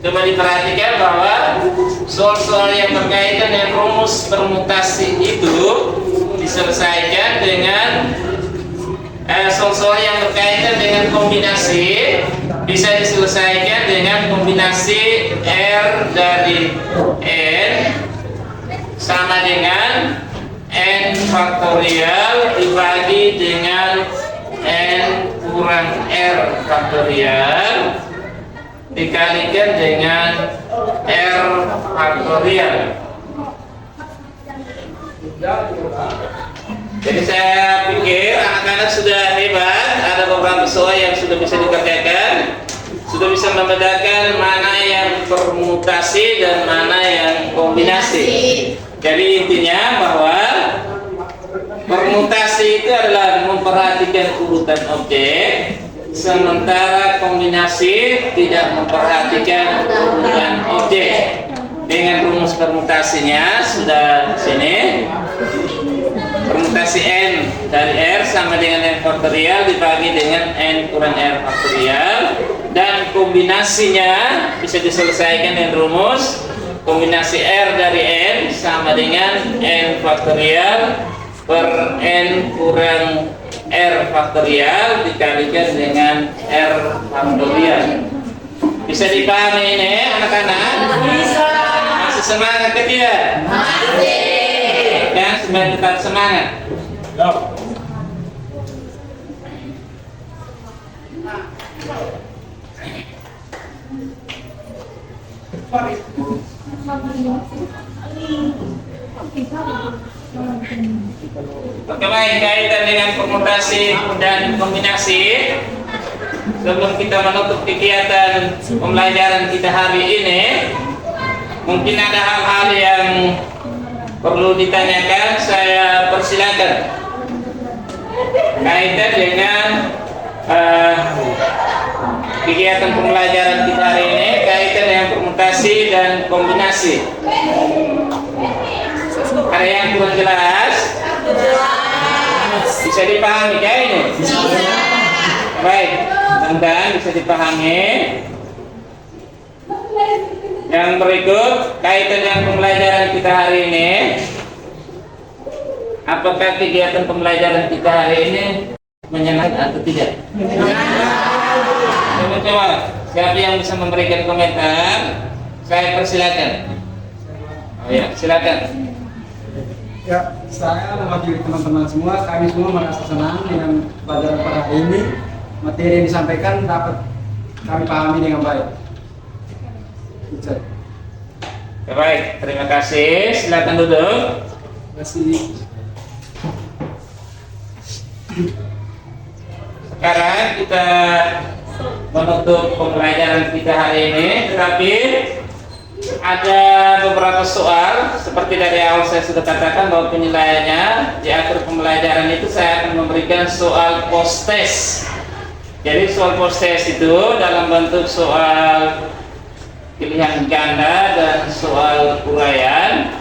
Coba diperhatikan bahwa soal-soal yang berkaitan dengan rumus permutasi itu diselesaikan dengan soal-soal yang berkaitan dengan kombinasi bisa diselesaikan dengan kombinasi R dari N sama dengan N faktorial dibagi dengan N kurang R faktorial dikalikan dengan R faktorial. Jadi saya pikir anak-anak sudah hebat, ada beberapa soal yang sudah bisa dikerjakan, sudah bisa membedakan mana yang permutasi dan mana yang kombinasi. Jadi intinya bahwa permutasi itu adalah memperhatikan urutan objek, sementara kombinasi tidak memperhatikan urutan objek. Dengan rumus permutasinya sudah di sini. Permutasi N dari R sama dengan N faktorial dibagi dengan N kurang R faktorial, dan kombinasinya bisa diselesaikan dengan rumus kombinasi R dari N sama dengan N faktorial per N kurang R faktorial dikalikan dengan R faktorial. Bisa dipahami ini anak-anak? Bisa. Masih semangat ke tidak? Masih. Dan supaya tetap semangat. Oke, baik, kaitan dengan permutasi dan kombinasi. Sebelum kita menutup kegiatan pembelajaran kita hari ini, mungkin ada hal-hal yang perlu ditanyakan, saya persilakan. Kaitan dengan kegiatan pembelajaran kita hari ini, kaitan dengan permutasi dan kombinasi. Ada yang kurang jelas? Bisa dipahami kayak ini? Baik, mudah-mudahan bisa dipahami. Yang berikut kaitan dengan pembelajaran kita hari ini. Apakah kegiatan pembelajaran kita hari ini menyenangkan atau tidak? Coba, siapa yang bisa memberikan komentar? Saya persilakan. Oh ya, silakan. Ya, saya mewakili teman-teman semua, kami semua merasa senang dengan pelajaran pada hari ini. Materi yang disampaikan dapat kami pahami dengan baik. Baik, terima kasih. Silakan duduk. Terima kasih. Sekarang kita menutup pembelajaran kita hari ini, tetapi ada beberapa soal seperti dari awal saya sudah katakan bahwa penilaiannya di akhir pembelajaran itu saya akan memberikan soal post test. Jadi soal post test itu dalam bentuk soal pilihan ganda dan soal uraian.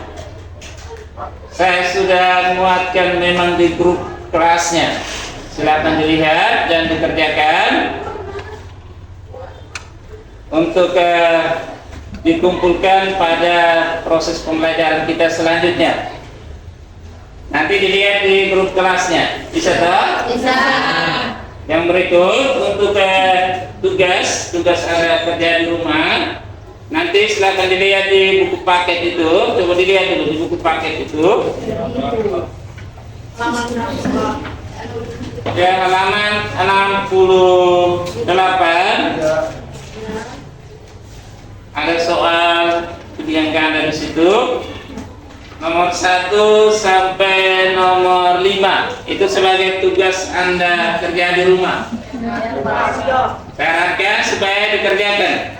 Saya sudah muatkan memang di grup kelasnya. Silakan dilihat dan dikerjakan untuk dikumpulkan pada proses pembelajaran kita selanjutnya. Nanti dilihat di grup kelasnya. Bisa tak? Bisa. Yang berikut untuk tugas Anda kerja di rumah. Nanti silakan dilihat di buku paket itu. Coba dilihat dulu di buku paket itu. Ya, halaman 68. Ada soal pilihan ganda di situ. Nomor 1 sampai nomor 5 itu sebagai tugas Anda kerja di rumah. Saya harapkan supaya dikerjakan.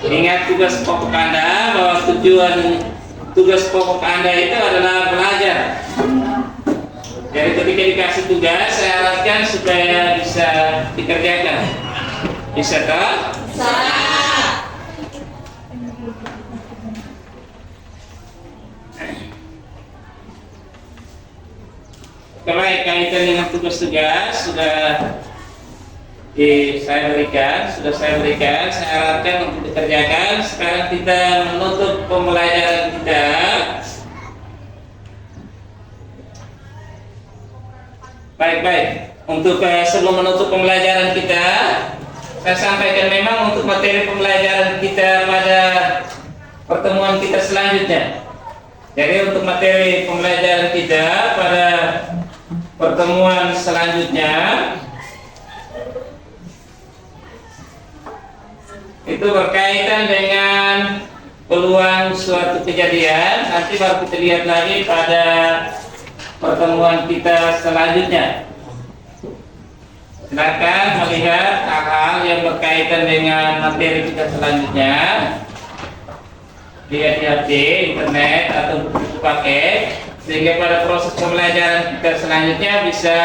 Ingat tugas pokok Anda bahwa tujuan tugas pokok Anda itu adalah belajar. Jadi ketika dikasih tugas, saya harapkan supaya bisa dikerjakan. Bisa tak? Bisa. Baik, kaitan dengan tugas-tugas sudah saya berikan, saya harapkan untuk dikerjakan. Sekarang kita menutup pembelajaran kita. Baik. Untuk sebelum menutup pembelajaran kita, saya sampaikan memang untuk materi pembelajaran kita pada pertemuan kita selanjutnya. Jadi untuk materi pembelajaran kita pada pertemuan selanjutnya itu berkaitan dengan peluang suatu kejadian. Nanti baru kita lihat lagi pada pertemuan kita selanjutnya. Silakan melihat hal-hal yang berkaitan dengan materi kita selanjutnya. Lihat di HP, internet atau buku paket, sehingga pada proses pembelajaran kita selanjutnya bisa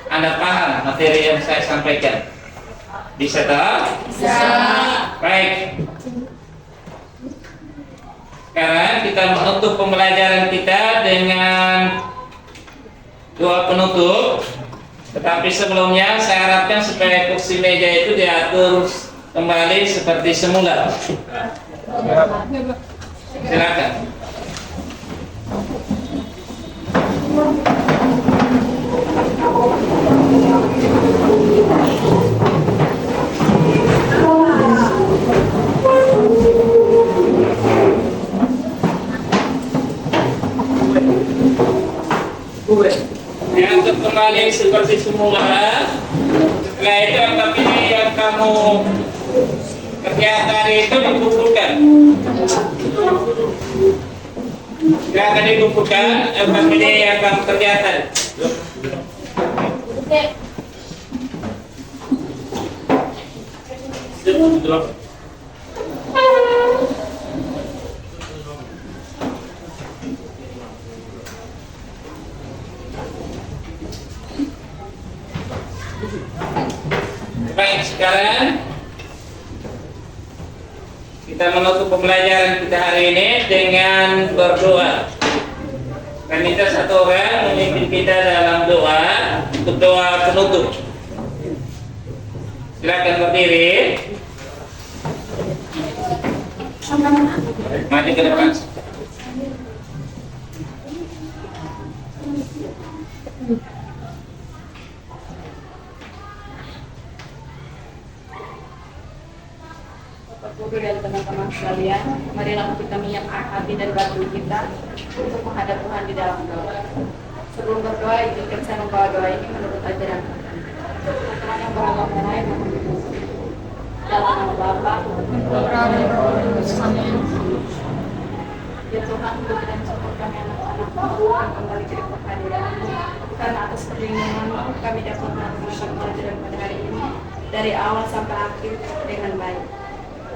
Anda paham materi yang saya sampaikan. Bisa tak? Bisa. Baik. Sekarang kita menutup pembelajaran kita dengan doa penutup. Tetapi sebelumnya saya harapkan supaya kursi meja itu diatur kembali seperti semula. Silakan. Diatur kembali seperti semula. Setelah itu angka pilih yang kamu kerjakan itu dikumpulkan. Silakan dikumpulkan angka pilih yang kamu kerjakan. Baik, sekarang kita menutup pembelajaran kita hari ini dengan berdoa. Kami minta satu orang memimpin kita dalam doa untuk doa penutup. Silakan berdiri. Maju ke depan. Bapak Guru dan teman-teman sekalian, marilah kita menyiapkan hati dan batin kita untuk menghadap Tuhan di dalam doa. Sebelum berdoa, izinkan saya membawa doa ini menurut ajaran teman-teman yang beragama lain. Dalam nama Bapa, ya Tuhan, beri dan syukur kami anak-anak-Mu yang kembali ke kehadiran-Mu. Karena atas perlindungan-Mu kami dapat melakukan pelajaran pada hari ini. dari awal sampai akhir dengan baik.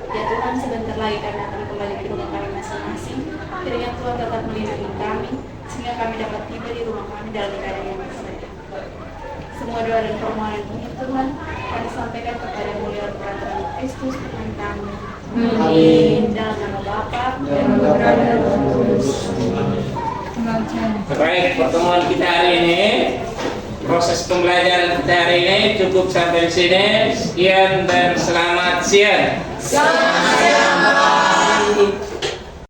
Ya Tuhan, sebentar lagi kami akan kembali ke rumah kami masing-masing. Kiranya Tuhan tetap melindungi kami, sehingga kami dapat tiba di rumah kami dalam keadaan yang baik. Semua doa dan permohonan ini Tuhan kami sampaikan kepada mulia perantara Kristus Tuhan kami. Amin. Dalam nama Bapa dan Putra dan Roh Kudus. Baik, pertemuan kita hari ini, proses pembelajaran kita hari ini cukup sampai di sini. Sekian dan selamat siang. Selamat siang, Pak.